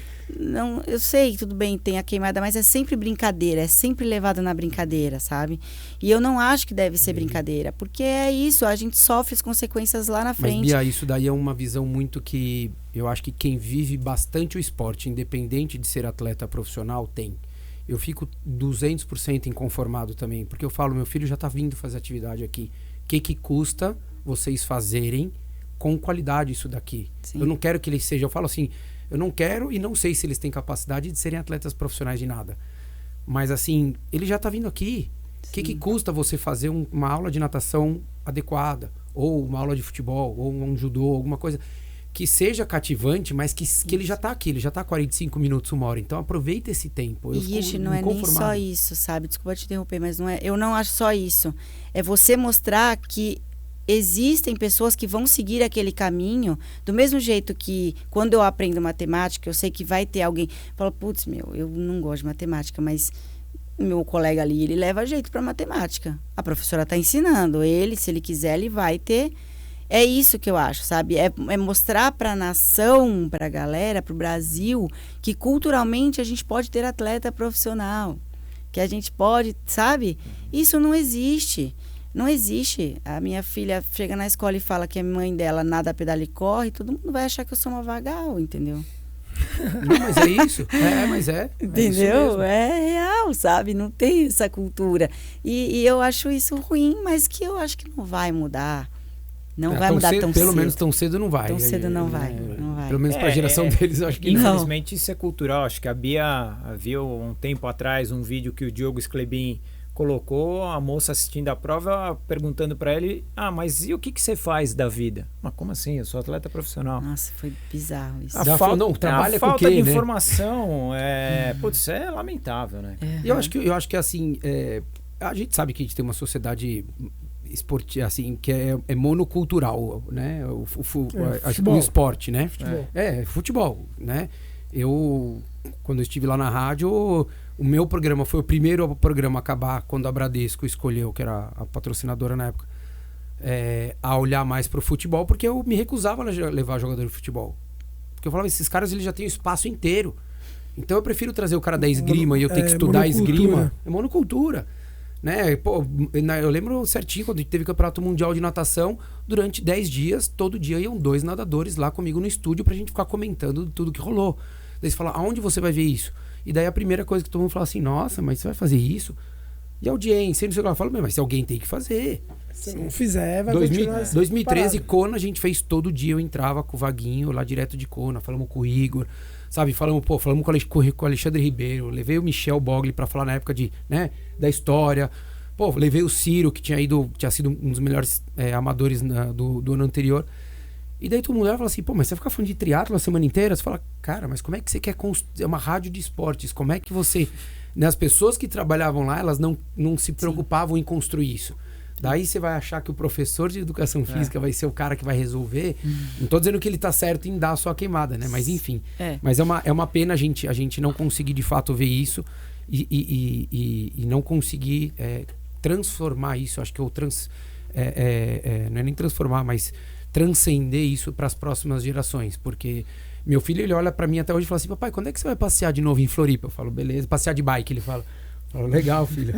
sei, tudo bem, tem a queimada, mas é sempre brincadeira, é sempre levado na brincadeira, sabe? E eu não acho que deve ser brincadeira, porque é isso, a gente sofre as consequências lá na frente. Mas, Bia, isso daí é uma visão muito que eu acho que quem vive bastante o esporte, independente de ser atleta profissional, tem. Eu fico 200% inconformado também, porque eu falo, meu filho já tá vindo fazer atividade aqui. O que custa vocês fazerem com qualidade isso daqui? Sim. Eu não quero que ele seja, eu falo assim, eu não quero e não sei se eles têm capacidade de serem atletas profissionais de nada. Mas assim, ele já tá vindo aqui. O que custa você fazer uma aula de natação adequada? Ou uma aula de futebol, ou um judô, alguma coisa que seja cativante, mas que ele já tá aqui, ele já tá 45 minutos, 1 hora. Então aproveita esse tempo. E não é nem só isso, sabe? Desculpa te interromper, mas não é, eu não acho só isso. É você mostrar que existem pessoas que vão seguir aquele caminho, do mesmo jeito que quando eu aprendo matemática, eu sei que vai ter alguém que fala, putz, eu não gosto de matemática, mas meu colega ali, ele leva jeito para matemática. A professora está ensinando, ele, se ele quiser, ele vai ter. É isso que eu acho, sabe? É mostrar para a nação, para a galera, para o Brasil, que culturalmente a gente pode ter atleta profissional, que a gente pode, sabe? Isso não existe. Não existe. A minha filha chega na escola e fala que a mãe dela nada, pedala e corre, todo mundo vai achar que eu sou uma vagal, entendeu? Não, mas é isso. Mas é. Entendeu? É real, sabe? Não tem essa cultura. E eu acho isso ruim, mas que eu acho que não vai mudar. Não vai mudar tão cedo. Pelo menos tão cedo não vai. Tão cedo não vai. Pelo menos para a geração deles, eu acho que infelizmente isso é cultural. Acho que a Bia viu um tempo atrás um vídeo que o Diogo Sclebin colocou, a moça assistindo a prova, perguntando para ele, mas e o que você faz da vida? Mas como assim? Eu sou atleta profissional. Nossa, foi bizarro isso. A falta de informação putz, é lamentável, né? Eu acho que assim, a gente sabe que a gente tem uma sociedade esportiva, assim, que é monocultural, né? O esporte, né? Futebol, né? Quando eu estive lá na rádio, o meu programa foi o primeiro programa a acabar quando a Bradesco escolheu, que era a patrocinadora na época, a olhar mais pro futebol, porque eu me recusava a levar jogador de futebol. Porque eu falava, esses caras eles já têm o espaço inteiro. Então eu prefiro trazer o cara da esgrima e eu ter que estudar esgrima. É monocultura. Né? Pô, eu lembro certinho quando teve campeonato mundial de natação, durante 10 dias, todo dia iam 2 nadadores lá comigo no estúdio pra gente ficar comentando tudo que rolou. Daí você fala, aonde você vai ver isso? E daí a primeira coisa que todo mundo fala assim, nossa, mas você vai fazer isso? E a audiência, não sei o que, eu falo, mas se alguém tem que fazer. Se não fizer, vai continuar 2013, Kona, a gente fez todo dia, eu entrava com o Vaguinho lá direto de Kona, falamos com o Igor, sabe, falamos com o Alexandre Ribeiro, levei o Michel Bogli pra falar na época da história, levei o Ciro, que tinha sido um dos melhores amadores do ano anterior. E daí todo mundo fala assim, mas você vai ficar falando de triatlo a semana inteira? Você fala, cara, mas como é que você quer construir uma rádio de esportes? Como é que você Né? As pessoas que trabalhavam lá, elas não se preocupavam em construir isso. Daí você vai achar que o professor de educação física vai ser o cara que vai resolver. Não tô dizendo que ele tá certo em dar só a queimada, né? Mas enfim. Mas é uma pena a gente não conseguir de fato ver isso e não conseguir transformar isso. Acho que não é nem transformar, mas transcender isso para as próximas gerações. Porque meu filho, ele olha para mim até hoje e fala assim: papai, quando é que você vai passear de novo em Floripa? Eu falo: beleza, passear de bike. Ele fala: legal, filho.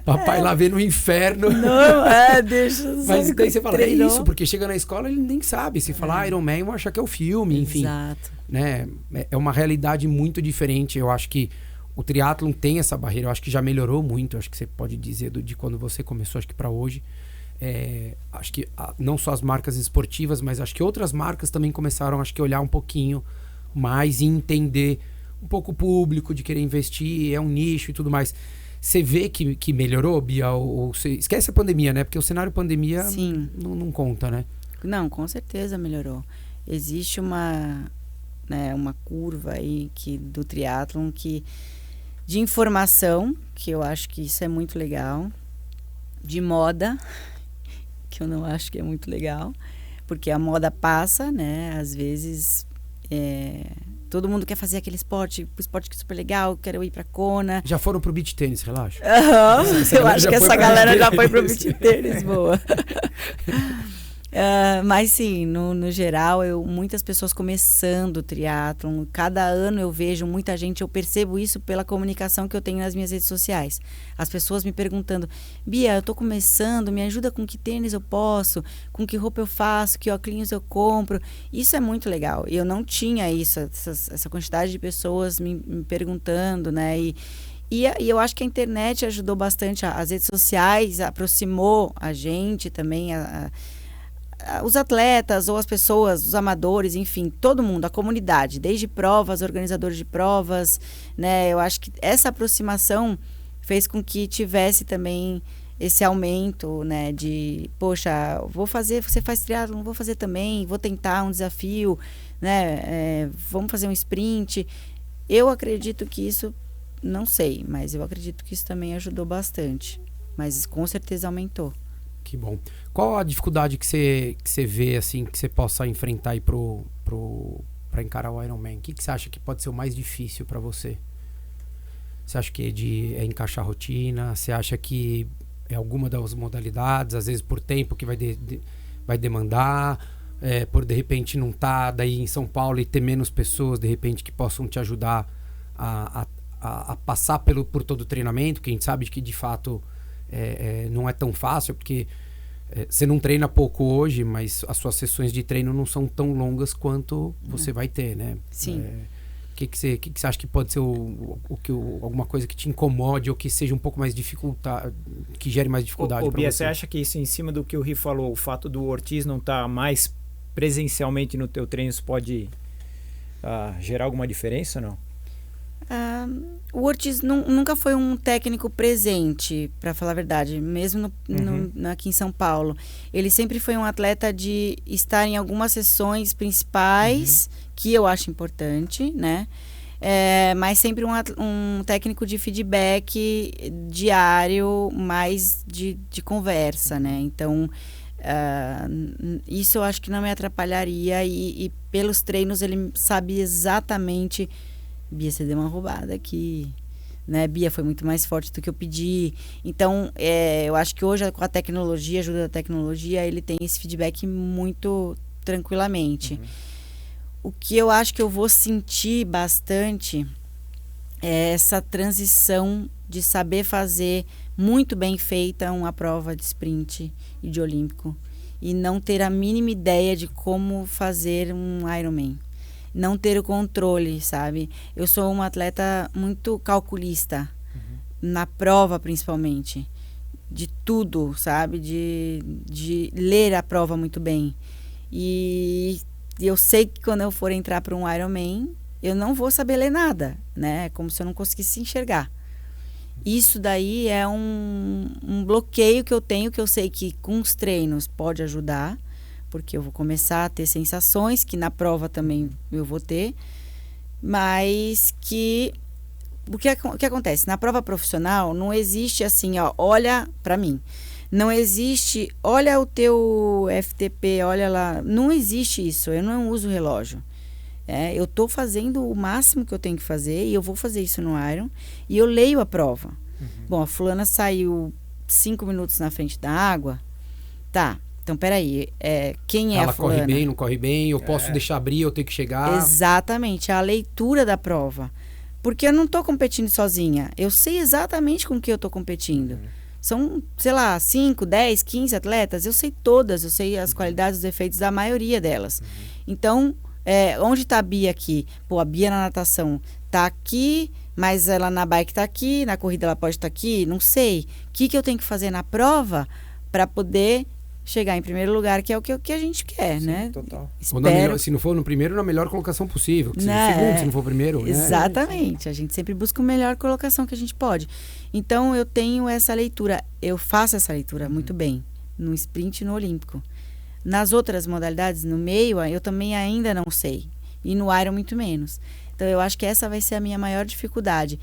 Papai lá vê no inferno. Não, deixa. Mas daí você fala, é isso, porque chega na escola ele nem sabe. Se falar Iron Man, vão achar que é o filme, enfim. Exato. Né? É uma realidade muito diferente. Eu acho que o triatlon tem essa barreira. Eu acho que já melhorou muito. Eu acho que você pode dizer de quando você começou, acho que para hoje. Acho que não só as marcas esportivas, mas acho que outras marcas também começaram, acho que, olhar um pouquinho mais e entender um pouco o público, de querer investir, é um nicho e tudo mais. Você vê que melhorou, Bia? Ou você esquece a pandemia, né? Porque o cenário pandemia não conta, né? Não, com certeza melhorou. Existe uma curva aí do triatlon de informação, que eu acho que isso é muito legal, de moda, que eu não acho que é muito legal, porque a moda passa, né? Às vezes todo mundo quer fazer aquele esporte, o esporte que é super legal, quero ir pra Kona. Já foram pro beach tênis, relaxa. Eu acho que essa galera já foi pro beach tênis, boa. Mas sim, no geral, muitas pessoas começando o triatlon. Cada ano eu vejo muita gente, eu percebo isso pela comunicação que eu tenho nas minhas redes sociais. As pessoas me perguntando: Bia, eu tô começando, me ajuda com que tênis eu posso, com que roupa eu faço, que óculos eu compro. Isso é muito legal. Eu não tinha isso, essa quantidade de pessoas me perguntando, né? E eu acho que a internet ajudou bastante, as redes sociais aproximou a gente também, os atletas ou as pessoas, os amadores, enfim, todo mundo, a comunidade, desde provas, organizadores de provas, né? Eu acho que essa aproximação fez com que tivesse também esse aumento, né? De, poxa, vou fazer, você faz triatlon, vou fazer também, vou tentar um desafio, né? Vamos fazer um sprint. Eu acredito que isso, não sei, mas eu acredito que isso também ajudou bastante, mas com certeza aumentou. Que bom. Qual a dificuldade que você vê, assim, que você possa enfrentar aí pra encarar o Ironman? O que você acha que pode ser o mais difícil para você? Você acha que é encaixar a rotina? Você acha que é alguma das modalidades, às vezes por tempo que vai demandar, por de repente não estar daí em São Paulo e ter menos pessoas, de repente, que possam te ajudar a passar por todo o treinamento, que a gente sabe que de fato não é tão fácil, porque você não treina pouco hoje, mas as suas sessões de treino não são tão longas quanto você vai ter, né? Sim. O que você acha que pode ser alguma coisa que te incomode ou que seja um pouco mais dificultado, que gere mais dificuldade para Bia, você? você acha que isso, em cima do que o Ri falou, o fato do Ortiz não estar mais presencialmente no teu treino, isso pode gerar alguma diferença ou não? O Ortiz nunca foi um técnico presente, para falar a verdade, mesmo aqui em São Paulo. Ele sempre foi um atleta de estar em algumas sessões principais, que eu acho importante, né? Mas sempre um técnico de feedback diário, mais de conversa, né? Então, isso eu acho que não me atrapalharia e pelos treinos ele sabe exatamente: Bia, você deu uma roubada aqui, né? Bia, foi muito mais forte do que eu pedi. Então, eu acho que hoje, com a tecnologia, ajuda da tecnologia, ele tem esse feedback muito tranquilamente. O que eu acho que eu vou sentir bastante é essa transição de saber fazer muito bem feita uma prova de sprint e de olímpico e não ter a mínima ideia de como fazer um Ironman. Não ter o controle, sabe? Eu sou uma atleta muito calculista, na prova principalmente, de tudo, sabe? De ler a prova muito bem. E eu sei que quando eu for entrar para um Ironman, eu não vou saber ler nada, né? É como se eu não conseguisse enxergar. Isso daí é um bloqueio que eu tenho, que eu sei que com os treinos pode ajudar, porque eu vou começar a ter sensações, que na prova também eu vou ter, mas que o que acontece? Na prova profissional, não existe assim, ó, olha para mim. Não existe, olha o teu FTP, olha lá. Não existe isso, eu não uso relógio. Eu tô fazendo o máximo que eu tenho que fazer e eu vou fazer isso no Iron e eu leio a prova. Bom, a fulana saiu 5 minutos na frente da água. Tá, então peraí, quem é a fulana? Ela corre bem, não corre bem, eu posso deixar abrir, eu tenho que chegar. Exatamente, a leitura da prova. Porque eu não tô competindo sozinha, eu sei exatamente com que eu tô competindo. São, sei lá, 5, 10, 15 atletas, eu sei todas, eu sei as qualidades e os defeitos da maioria delas. Então, onde está a Bia aqui? Pô, a Bia na natação tá aqui, mas ela na bike tá aqui, na corrida ela pode estar aqui, não sei. O que eu tenho que fazer na prova para poder chegar em primeiro lugar, que é o que a gente quer, Sim, né? Total. Melhor, se não for no primeiro, na melhor colocação possível. Se no segundo, se não for o primeiro. Exatamente. A gente sempre busca a melhor colocação que a gente pode. Então, eu tenho essa leitura. Eu faço essa leitura muito bem. No sprint e no olímpico. Nas outras modalidades, no meio, eu também ainda não sei. E no Iron, muito menos. Então, eu acho que essa vai ser a minha maior dificuldade.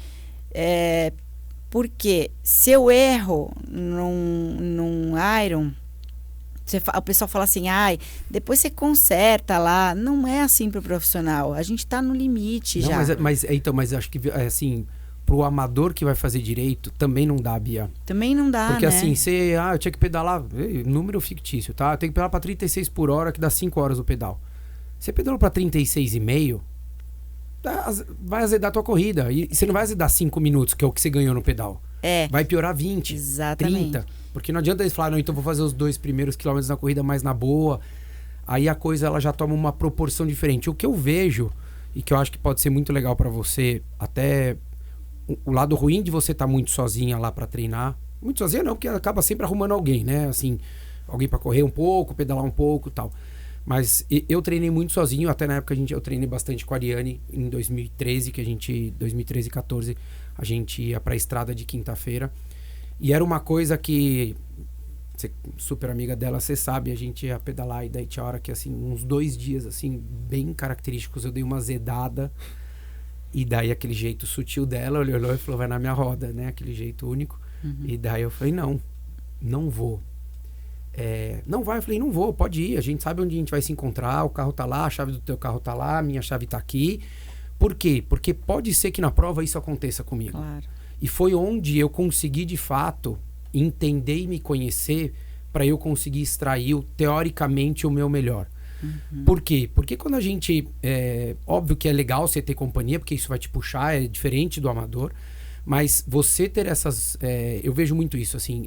Porque se eu erro num Iron... O pessoal fala assim, depois você conserta lá. Não é assim pro profissional. A gente tá no limite já. Mas acho que, assim, pro amador que vai fazer direito, também não dá, Bia. Também não dá, porque, né? assim, eu tinha que pedalar, número fictício, tá? Eu tenho que pedalar pra 36 por hora, que dá 5 horas o pedal. Você pedalou pra 36,5, vai azedar a tua corrida. E você não vai azedar 5 minutos, que é o que você ganhou no pedal. Vai piorar 20, exatamente. 30. Porque não adianta eles falarem, não, então vou fazer os 2 primeiros quilômetros na corrida mais na boa. Aí a coisa ela já toma uma proporção diferente. O que eu vejo, e que eu acho que pode ser muito legal pra você, até o lado ruim de você estar muito sozinha lá pra treinar. Muito sozinha não, porque acaba sempre arrumando alguém, né? Assim, alguém pra correr um pouco, pedalar um pouco e tal. Mas eu treinei muito sozinho, até na época eu treinei bastante com a Ariane em 2013, 2013 e 14, a gente ia pra estrada de quinta-feira. E era uma coisa que, super amiga dela, você sabe, a gente ia pedalar e daí tinha hora que, assim, uns 2 dias, assim, bem característicos, eu dei uma azedada e daí aquele jeito sutil dela, olhou e falou, vai na minha roda, né? Aquele jeito único. E daí eu falei, não vou. Não vai? Eu falei, não vou, pode ir, a gente sabe onde a gente vai se encontrar, o carro tá lá, a chave do teu carro tá lá, a minha chave tá aqui. Por quê? Porque pode ser que na prova isso aconteça comigo. Claro. E foi onde eu consegui, de fato, entender e me conhecer para eu conseguir extrair, teoricamente, o meu melhor. Por quê? Porque quando a gente... óbvio que é legal você ter companhia, porque isso vai te puxar, é diferente do amador. Mas você ter essas... eu vejo muito isso, assim.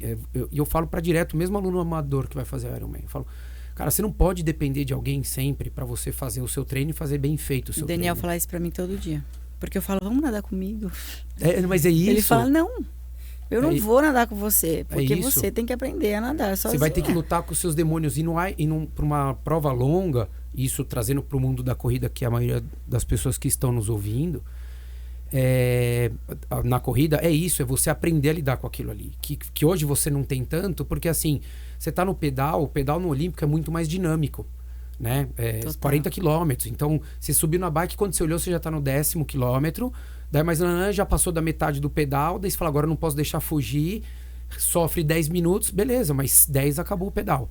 Eu falo para direto, mesmo aluno amador que vai fazer Ironman. Eu falo, cara, você não pode depender de alguém sempre para você fazer o seu treino e fazer bem feito o seu treino. O Daniel fala isso para mim todo dia. Porque eu falo, vamos nadar comigo. Mas é isso. Ele fala, não, eu não vou nadar com você. Porque você tem que aprender a nadar sozinho. Você vai ter que lutar com os seus demônios. E para uma prova longa, isso trazendo para o mundo da corrida, que a maioria das pessoas que estão nos ouvindo, na corrida, é você aprender a lidar com aquilo ali. Que hoje você não tem tanto, porque assim, você tá no pedal, o pedal no Olímpico é muito mais dinâmico. Né? 40 quilômetros. Então, você subiu na bike, quando você olhou, você já tá no 10º quilômetro. Daí mais já passou da metade do pedal. Daí você fala, agora eu não posso deixar fugir. Sofre 10 minutos, beleza, mas 10 acabou o pedal.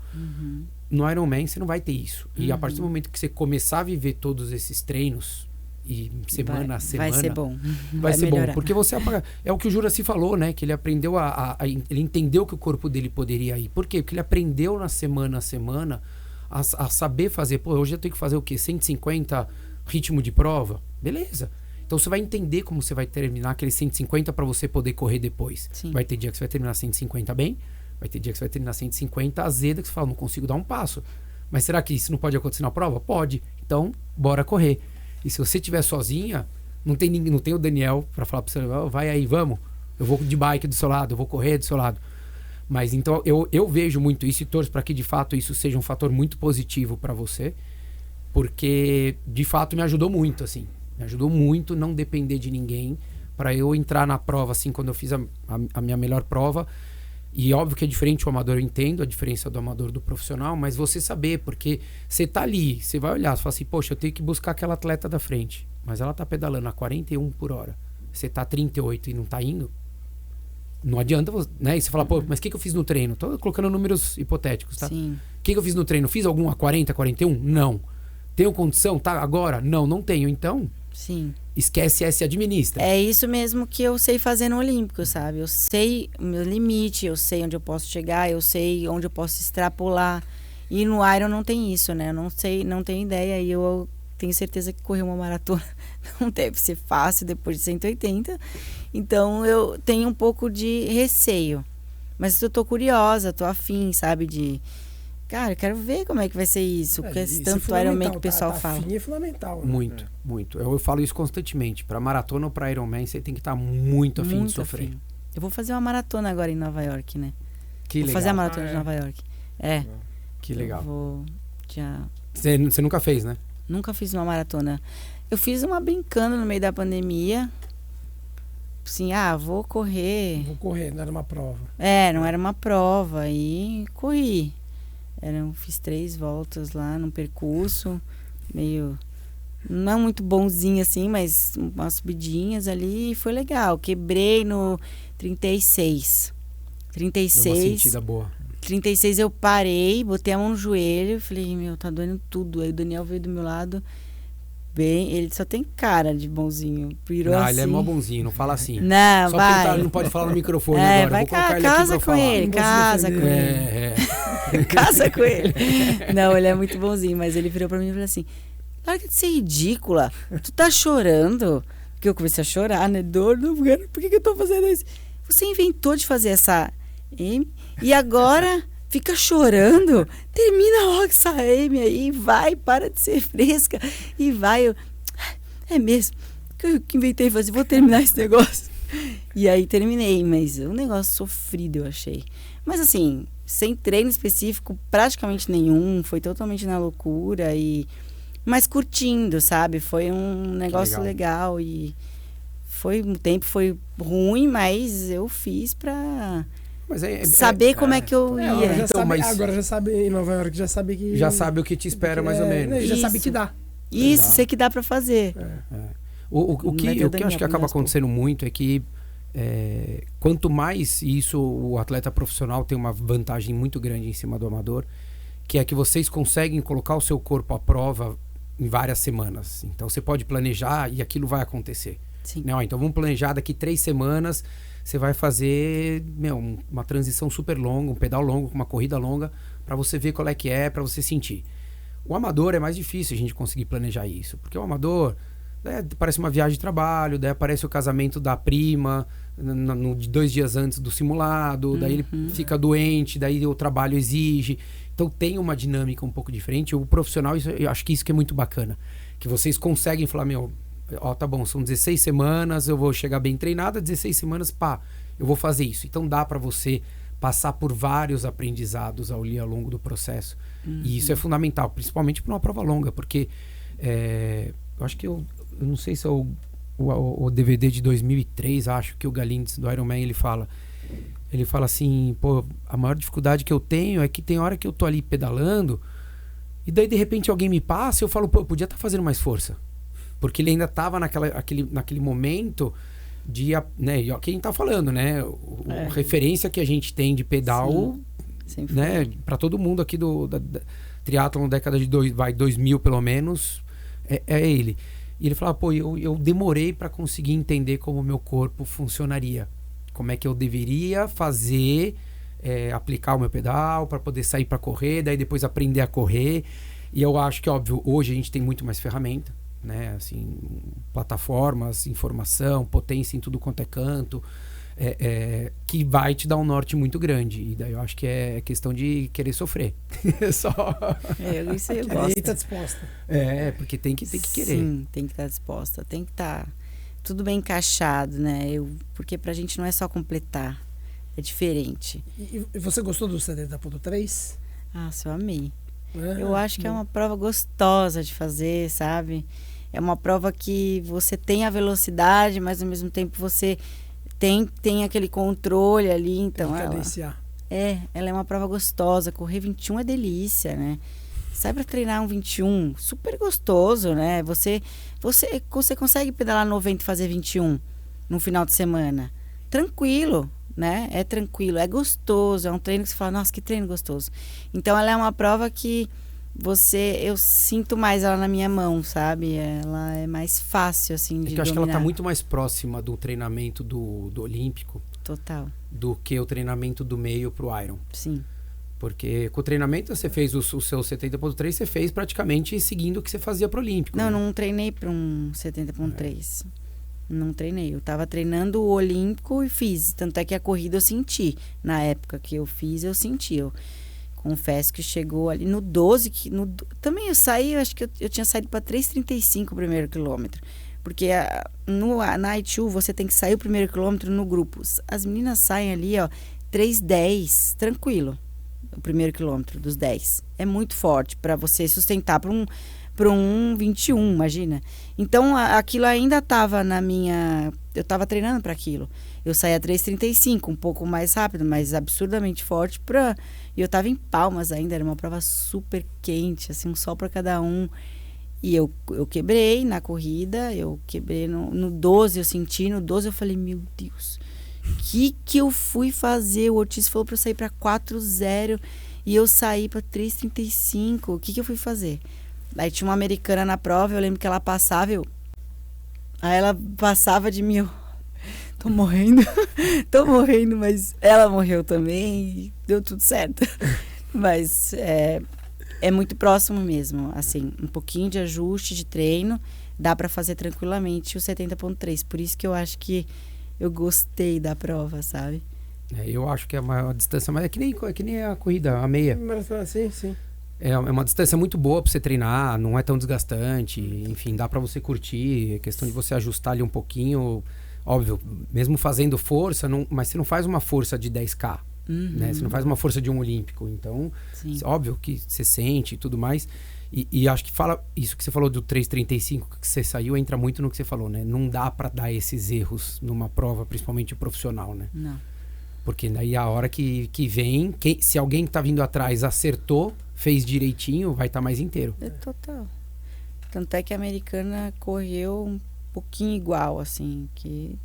No Ironman você não vai ter isso. E a partir do momento que você começar a viver todos esses treinos, e semana a semana... Vai ser bom. Vai ser melhorar. Bom, porque você... É o que o Juraci falou, né? Que ele aprendeu ele entendeu que o corpo dele poderia ir. Por quê? Porque ele aprendeu na semana a semana a saber fazer. Pô, hoje eu tenho que fazer o quê? 150 ritmo de prova? Beleza. Então você vai entender como você vai terminar aquele 150 para você poder correr depois. Sim. Vai ter dia que você vai terminar 150 bem, vai ter dia que você vai terminar 150 azeda, que você fala, não consigo dar um passo. Mas será que isso não pode acontecer na prova? Pode. Então, bora correr. E se você estiver sozinha, não tem o Daniel para falar para você, vai aí, vamos. Eu vou de bike do seu lado, eu vou correr do seu lado. Mas então eu vejo muito isso e torço para que de fato isso seja um fator muito positivo para você, porque de fato me ajudou muito, assim. Me ajudou muito não depender de ninguém para eu entrar na prova, assim, quando eu fiz a minha melhor prova. E óbvio que é diferente o amador, eu entendo a diferença do amador do profissional, mas você saber, porque você tá ali, você vai olhar, você fala assim, poxa, eu tenho que buscar aquela atleta da frente, mas ela tá pedalando a 41 por hora. você tá 38 e não tá indo, não adianta, né? E você fala, pô, mas o que eu fiz no treino? Tô colocando números hipotéticos, tá? Sim. O que eu fiz no treino? Fiz algum a 40, 41? Não. Tenho condição? Tá, agora? Não tenho. Então, Sim. esquece essa e administra. É isso mesmo que eu sei fazer no Olímpico, sabe? Eu sei o meu limite, eu sei onde eu posso chegar, eu sei onde eu posso extrapolar. E no Iron não tem isso, né? Eu não sei, não tenho ideia. E eu tenho certeza que correr uma maratona não deve ser fácil depois de 180. Então eu tenho um pouco de receio. Mas eu tô curiosa, tô afim, sabe? Cara, eu quero ver como é que vai ser isso. Porque esse tanto Ironman que o pessoal fala. Afim é fundamental. Né? Muito, muito. Eu falo isso constantemente. Pra maratona ou pra Ironman, você tem que estar muito afim de sofrer. Afim. Eu vou fazer uma maratona agora em Nova York, né? Que vou legal. fazer a maratona de Nova York. Que legal. Eu vou já... Você nunca fez, né? Nunca fiz uma maratona. Eu fiz uma brincando no meio da pandemia. Assim, vou correr. Vou correr, não era uma prova. Não era uma prova. E corri. Fiz 3 voltas lá no percurso. Meio... Não muito bonzinho assim, mas umas subidinhas ali. E foi legal. Quebrei no 36. Deu uma sentida boa. 36 eu parei, botei a mão no joelho, falei, tá doendo tudo. Aí o Daniel veio do meu lado, ele só tem cara de bonzinho. Virou assim. Ele é mó bonzinho, não fala assim. Não, só vai. porque ele não pode falar no microfone agora. Vai, vou colocar ele aqui casa pra com falar. ele, casa com ele. Casa com ele. Não, ele é muito bonzinho, mas ele virou pra mim e falou assim, larga de ser ridícula, tu tá chorando? Porque eu comecei a chorar, né? Dor, por que eu tô fazendo isso? Você inventou de fazer essa... E agora fica chorando, termina logo essa M aí, vai, para de ser fresca e vai. É mesmo, que eu inventei fazer, vou terminar esse negócio. E aí terminei, mas um negócio sofrido eu achei. Mas assim, sem treino específico praticamente nenhum, foi totalmente na loucura mas curtindo, sabe? Foi um negócio legal e o tempo foi ruim, mas eu fiz pra... Mas saber como é que eu ia. Agora já sabe em Nova York, já sabe que... Já sabe o que te espera mais ou menos. Já sabe que dá. Isso, sei que dá pra fazer. O que eu acho que acaba acontecendo muito é que quanto mais isso, o atleta profissional tem uma vantagem muito grande em cima do amador, que é que vocês conseguem colocar o seu corpo à prova em várias semanas. Então você pode planejar e aquilo vai acontecer. Sim. Não, então vamos planejar daqui 3 semanas... Você vai fazer uma transição super longa, um pedal longo, uma corrida longa, para você ver qual é que é, para você sentir. O amador é mais difícil a gente conseguir planejar isso, porque o amador parece uma viagem de trabalho, daí aparece o casamento da prima, 2 dias antes do simulado, daí ele fica doente, daí o trabalho exige. Então tem uma dinâmica um pouco diferente. O profissional, eu acho que isso que é muito bacana, que vocês conseguem falar, tá bom, são 16 semanas, eu vou chegar bem treinada, 16 semanas, eu vou fazer isso. Então dá para você passar por vários aprendizados ao longo do processo. E isso é fundamental, principalmente para uma prova longa, porque eu acho que eu não sei se é o DVD de 2003, acho que o Galindes do Ironman, ele fala assim, a maior dificuldade que eu tenho é que tem hora que eu tô ali pedalando e daí de repente alguém me passa e eu falo, eu podia estar fazendo mais força. Porque ele ainda estava naquele momento de... Né, quem tá falando, né? A referência que a gente tem de pedal, né? Para todo mundo aqui da triatlon, década de 2000 pelo menos, é ele. E ele falava, eu demorei para conseguir entender como o meu corpo funcionaria. Como é que eu deveria fazer, aplicar o meu pedal para poder sair para correr, daí depois aprender a correr. E eu acho que, óbvio, hoje a gente tem muito mais ferramenta. Né, assim, plataformas, informação, potência em tudo quanto é canto, que vai te dar um norte muito grande. E daí eu acho que é questão de querer sofrer. Só. Isso eu gosto. E tá disposta. Porque tem que querer. Sim, tem que estar disposta. Tem que estar tudo bem encaixado, né? Porque pra gente não é só completar, é diferente. E você gostou do 70.3? Eu amei. Eu acho que é uma prova gostosa de fazer, sabe? É uma prova que você tem a velocidade, mas ao mesmo tempo você tem aquele controle ali. Então ela é uma prova gostosa. Correr 21 é delícia, né? Sai pra treinar um 21, super gostoso, né? Você consegue pedalar 90 e fazer 21. no final de semana. Tranquilo, né? É tranquilo, é gostoso, é um treino que você fala, nossa, que treino gostoso. Então, ela é uma prova que eu sinto mais ela na minha mão, sabe? Ela é mais fácil, assim, de eu acho que ela tá dominar. muito mais próxima do treinamento do Olímpico Total, do que o treinamento do meio pro Iron. sim. Porque com o treinamento você fez o seu 70.3, você fez praticamente seguindo o que você fazia pro Olímpico. Não, né? não treinei para um 70.3. Não treinei. Eu tava treinando o Olímpico e fiz. Tanto é que a corrida eu senti. Na época que eu fiz, eu senti. Eu confesso que chegou ali no 12. Também eu saí, eu acho que eu tinha saído para 3,35 o primeiro quilômetro. Porque na ITU você tem que sair o primeiro quilômetro no grupo. As meninas saem ali, ó, 3,10, tranquilo. O primeiro quilômetro dos 10. É muito forte para você sustentar para um 1,21, imagina. Então, aquilo ainda estava na minha... Eu estava treinando para aquilo. Eu saía 3,35, um pouco mais rápido, mas absurdamente forte. E eu estava em Palmas ainda, era uma prova super quente, assim, um sol para cada um. E eu quebrei na corrida, eu quebrei no 12, eu senti, no 12 eu falei, meu Deus, que eu fui fazer? O Ortiz falou para eu sair para 4,0 e eu saí para 3,35. O que eu fui fazer? Aí tinha uma americana na prova, eu lembro que ela passava, aí ela passava de mim, eu tô morrendo, mas ela morreu também e deu tudo certo. Mas é muito próximo mesmo, assim, um pouquinho de ajuste de treino, dá para fazer tranquilamente o 70.3, por isso que eu acho que eu gostei da prova, sabe? Eu acho que é uma distância, mas é que nem a corrida, a meia. Sim. É uma distância muito boa pra você treinar, não é tão desgastante, enfim, dá pra você curtir, é questão de você ajustar ali um pouquinho, óbvio, mesmo fazendo força, mas você não faz uma força de 10K, né? Você não faz uma força de um olímpico, então, óbvio que você sente e tudo mais, e acho que isso que você falou do 3,35 que você saiu, entra muito no que você falou, né? Não dá pra dar esses erros numa prova, principalmente profissional, né? Não. Porque daí a hora que vem, se alguém que tá vindo atrás acertou, fez direitinho, vai estar mais inteiro. É total. Tanto é que a americana correu um pouquinho igual, assim, que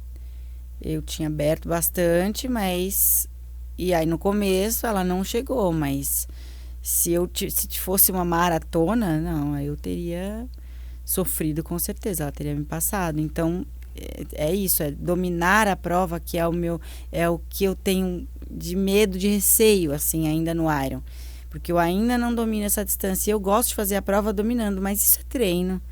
eu tinha aberto bastante, mas... E aí no começo ela não chegou, mas se fosse uma maratona, não, aí eu teria sofrido com certeza, ela teria me passado. Então, é isso, é dominar a prova, que é o que eu tenho de medo, de receio, assim, ainda no Iron. Porque eu ainda não domino essa distância. Eu gosto de fazer a prova dominando, mas isso é treino.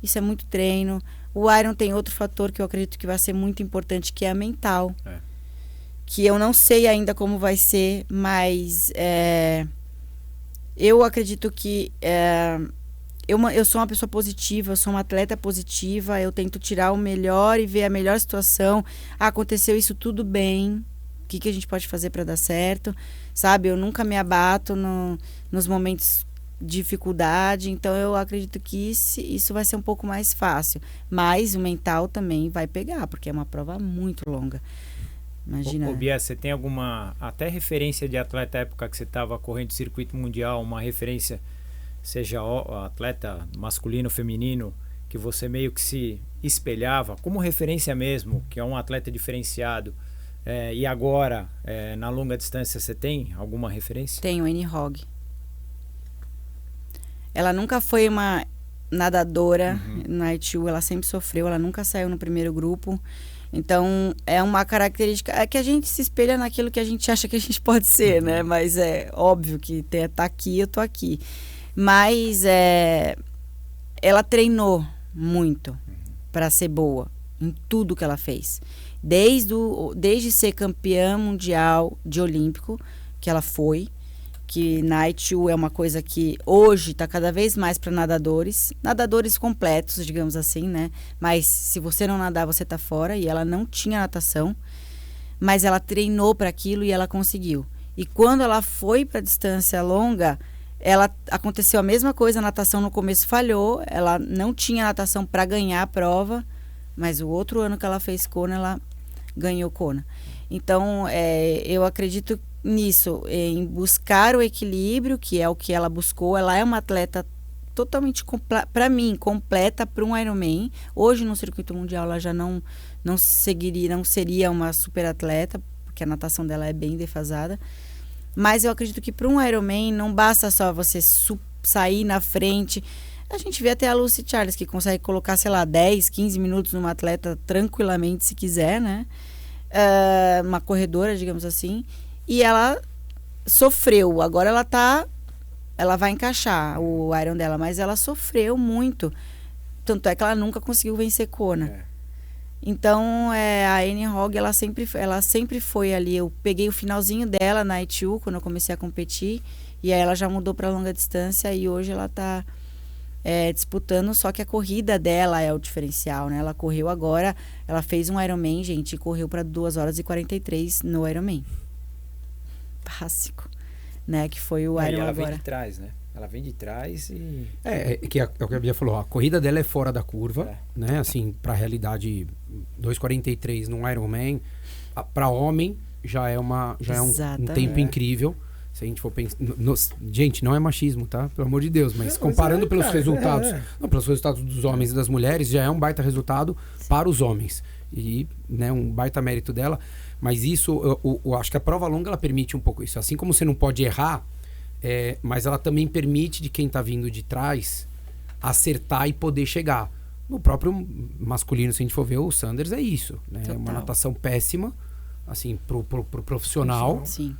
Isso é muito treino. O Iron tem outro fator que eu acredito que vai ser muito importante, que é a mental. Que eu não sei ainda como vai ser, mas eu acredito que eu sou uma pessoa positiva, eu sou uma atleta positiva, eu tento tirar o melhor e ver a melhor situação. Aconteceu isso, tudo bem. O que a gente pode fazer para dar certo? Sabe, eu nunca me abato nos momentos de dificuldade, então eu acredito que isso vai ser um pouco mais fácil. Mas o mental também vai pegar, porque é uma prova muito longa. Imagina. Ô, Bia, você tem alguma até referência de atleta época que você estava correndo circuito mundial, uma referência, seja atleta masculino ou feminino, que você meio que se espelhava, como referência mesmo, que é um atleta diferenciado? E agora, na longa distância, você tem alguma referência? Tenho, Annie Hogg. Ela nunca foi uma nadadora na ITU, ela sempre sofreu, ela nunca saiu no primeiro grupo. Então, é uma característica... É que a gente se espelha naquilo que a gente acha que a gente pode ser, né? Mas é óbvio que tá aqui, eu tô aqui. Mas ela treinou muito para ser boa em tudo que ela fez. Desde ser campeã mundial de olímpico, que ela foi, que na ITU é uma coisa que hoje está cada vez mais para nadadores completos, digamos assim, né? Mas se você não nadar, você tá fora, e ela não tinha natação, mas ela treinou para aquilo e ela conseguiu. E quando ela foi para distância longa, aconteceu a mesma coisa, a natação no começo falhou, ela não tinha natação para ganhar a prova, mas o outro ano que ela fez Kona, ela ganhou Kona. Então, eu acredito nisso, em buscar o equilíbrio, que é o que ela buscou. Ela é uma atleta totalmente, para mim, completa para um Ironman. Hoje, no circuito mundial, ela já não seria uma super atleta, porque a natação dela é bem defasada. Mas eu acredito que para um Ironman não basta só você sair na frente. A gente vê até a Lucy Charles, que consegue colocar, sei lá, 10, 15 minutos numa atleta tranquilamente, se quiser, né? Uma corredora, digamos assim. E ela sofreu. Agora ela vai encaixar o Iron dela, mas ela sofreu muito. Tanto é que ela nunca conseguiu vencer Kona. Então, a Annie Hogg, ela sempre foi ali. Eu peguei o finalzinho dela na ITU, quando eu comecei a competir. E aí ela já mudou para longa distância e hoje ela está disputando, só que a corrida dela é o diferencial, né? Ela correu agora, ela fez um Ironman, gente, e correu para 2h43 no Ironman. Básico, né? Que foi o Iron ela agora. Vem de trás, né? Ela vem de trás e... É o que a Bia falou, a corrida dela é fora da curva, né? Assim, pra realidade, 2h43 num Ironman, pra homem já é um tempo incrível. Se a gente for pensar... gente, não é machismo, tá? Pelo amor de Deus. Mas comparando pelos resultados... Não, pelos resultados dos homens e das mulheres, já é um baita resultado para os homens. E, né, um baita mérito dela. Mas isso, eu acho que a prova longa, ela permite um pouco isso. Assim como você não pode errar, mas ela também permite de quem tá vindo de trás acertar e poder chegar. No próprio masculino, se a gente for ver, o Sanders é isso. Né? É uma natação péssima, assim, pro profissional. Sim.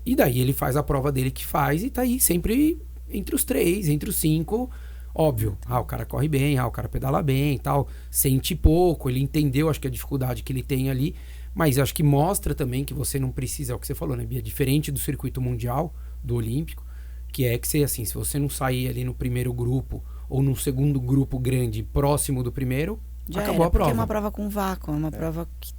E daí ele faz a prova dele que faz e tá aí sempre entre os 3, entre os 5. Óbvio, o cara corre bem, o cara pedala bem e tal, sente pouco, ele entendeu, acho que a dificuldade que ele tem ali, mas acho que mostra também que você não precisa, é o que você falou, né, Bia? Diferente do circuito mundial, do olímpico, que é que você, assim, se você não sair ali no primeiro grupo ou no segundo grupo grande próximo do primeiro, já acabou a prova. Porque é uma prova com vácuo, é uma prova que...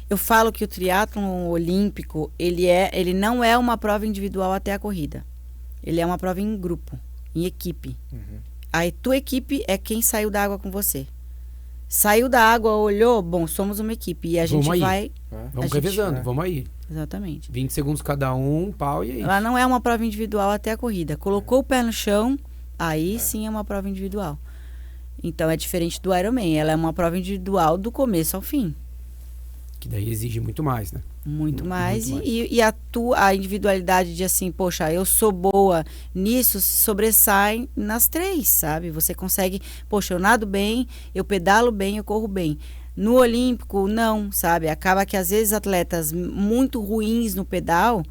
Eu falo que o triatlon olímpico, ele não é uma prova individual até a corrida. Ele é uma prova em grupo, em equipe. A tua equipe é quem saiu da água com você. Saiu da água, olhou, bom, somos uma equipe. E a gente vai... Vamos revezando, vamos aí. Exatamente. 20 segundos cada um, pau e aí. Ela não é uma prova individual até a corrida. Colocou o pé no chão, aí sim é uma prova individual. Então é diferente do Ironman. Ela é uma prova individual do começo ao fim. Que daí exige muito mais, né? Muito mais. E a individualidade de assim, poxa, eu sou boa nisso, se sobressai nas 3, sabe? Você consegue, poxa, eu nado bem, eu pedalo bem, eu corro bem. No Olímpico, não, sabe? Acaba que às vezes atletas muito ruins no pedal,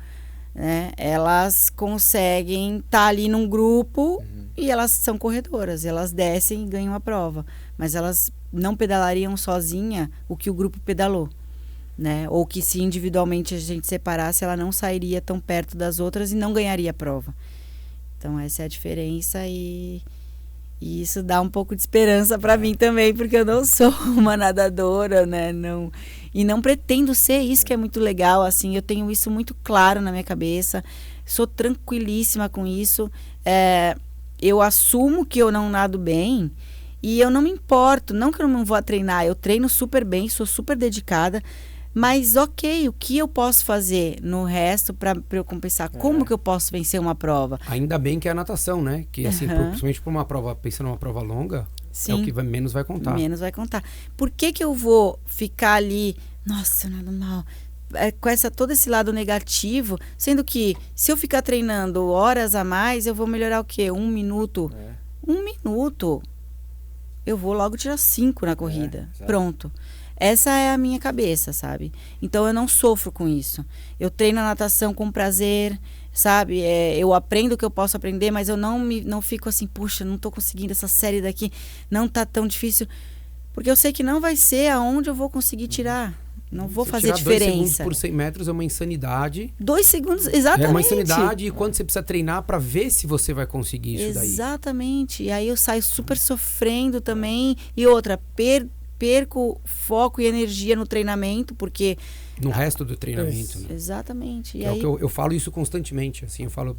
né? Elas conseguem estar ali num grupo e elas são corredoras. Elas descem e ganham a prova. Mas elas não pedalariam sozinha o que o grupo pedalou. Né? Ou que se individualmente a gente separasse, ela não sairia tão perto das outras e não ganharia a prova. Então essa é a diferença e isso dá um pouco de esperança para mim também, porque eu não sou uma nadadora, né? E não pretendo ser, isso que é muito legal, assim, eu tenho isso muito claro na minha cabeça, sou tranquilíssima com isso, eu assumo que eu não nado bem e eu não me importo, não que eu não vou treinar, eu treino super bem, sou super dedicada. Mas ok, o que eu posso fazer no resto para eu compensar? Como que eu posso vencer uma prova? Ainda bem que é a natação, né? Que assim, principalmente para uma prova, pensando numa prova longa, sim, é o que menos vai contar. Menos vai contar. Por que eu vou ficar ali, nossa, eu nado mal, com todo esse lado negativo, sendo que se eu ficar treinando horas a mais, eu vou melhorar o quê? 1 minuto? 1 minuto. Eu vou logo tirar 5 na corrida. Pronto. Essa é a minha cabeça, sabe? Então eu não sofro com isso. Eu treino a natação com prazer, sabe? Eu aprendo o que eu posso aprender, mas eu não fico assim, puxa, não tô conseguindo essa série daqui, não tá tão difícil. Porque eu sei que não vai ser aonde eu vou conseguir tirar. Não vou fazer diferença. 2 segundos por 100 metros é uma insanidade. 2 segundos, exatamente. É uma insanidade e quando você precisa treinar para ver se você vai conseguir isso daí. Exatamente. E aí eu saio super sofrendo também. E outra, perco foco e energia no treinamento, porque... No resto do treinamento, né? Exatamente. E aí... eu falo isso constantemente, assim, eu falo...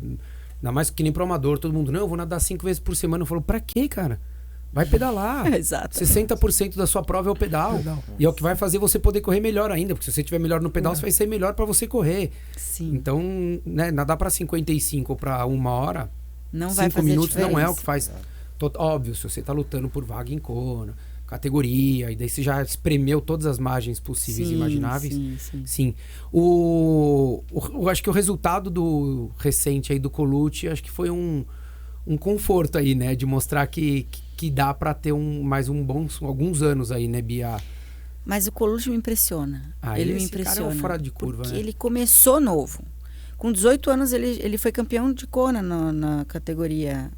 Ainda mais que nem pro amador, todo mundo, não, eu vou nadar 5 vezes por semana. Eu falo, pra quê, cara? Vai pedalar. Exato. 60% da sua prova é o pedal. E é o que vai fazer você poder correr melhor ainda, porque se você estiver melhor no pedal, você vai ser melhor para você correr. Sim. Então, né, nadar para 55 ou para 1 hora Não vai 5 fazer minutos diferença. não é o que faz. Óbvio, se você tá lutando por vaga em Kona, categoria, e daí você já espremeu todas as margens possíveis e imagináveis. Sim. Acho que o resultado do recente aí do Colucci, acho que foi um conforto aí, né? De mostrar que dá para ter alguns anos aí, né, Bia? Mas o Colucci me impressiona. Ele me impressiona. Cara é um fora de curva, porque né? ele começou novo. Com 18 anos, ele foi campeão de Kona na categoria.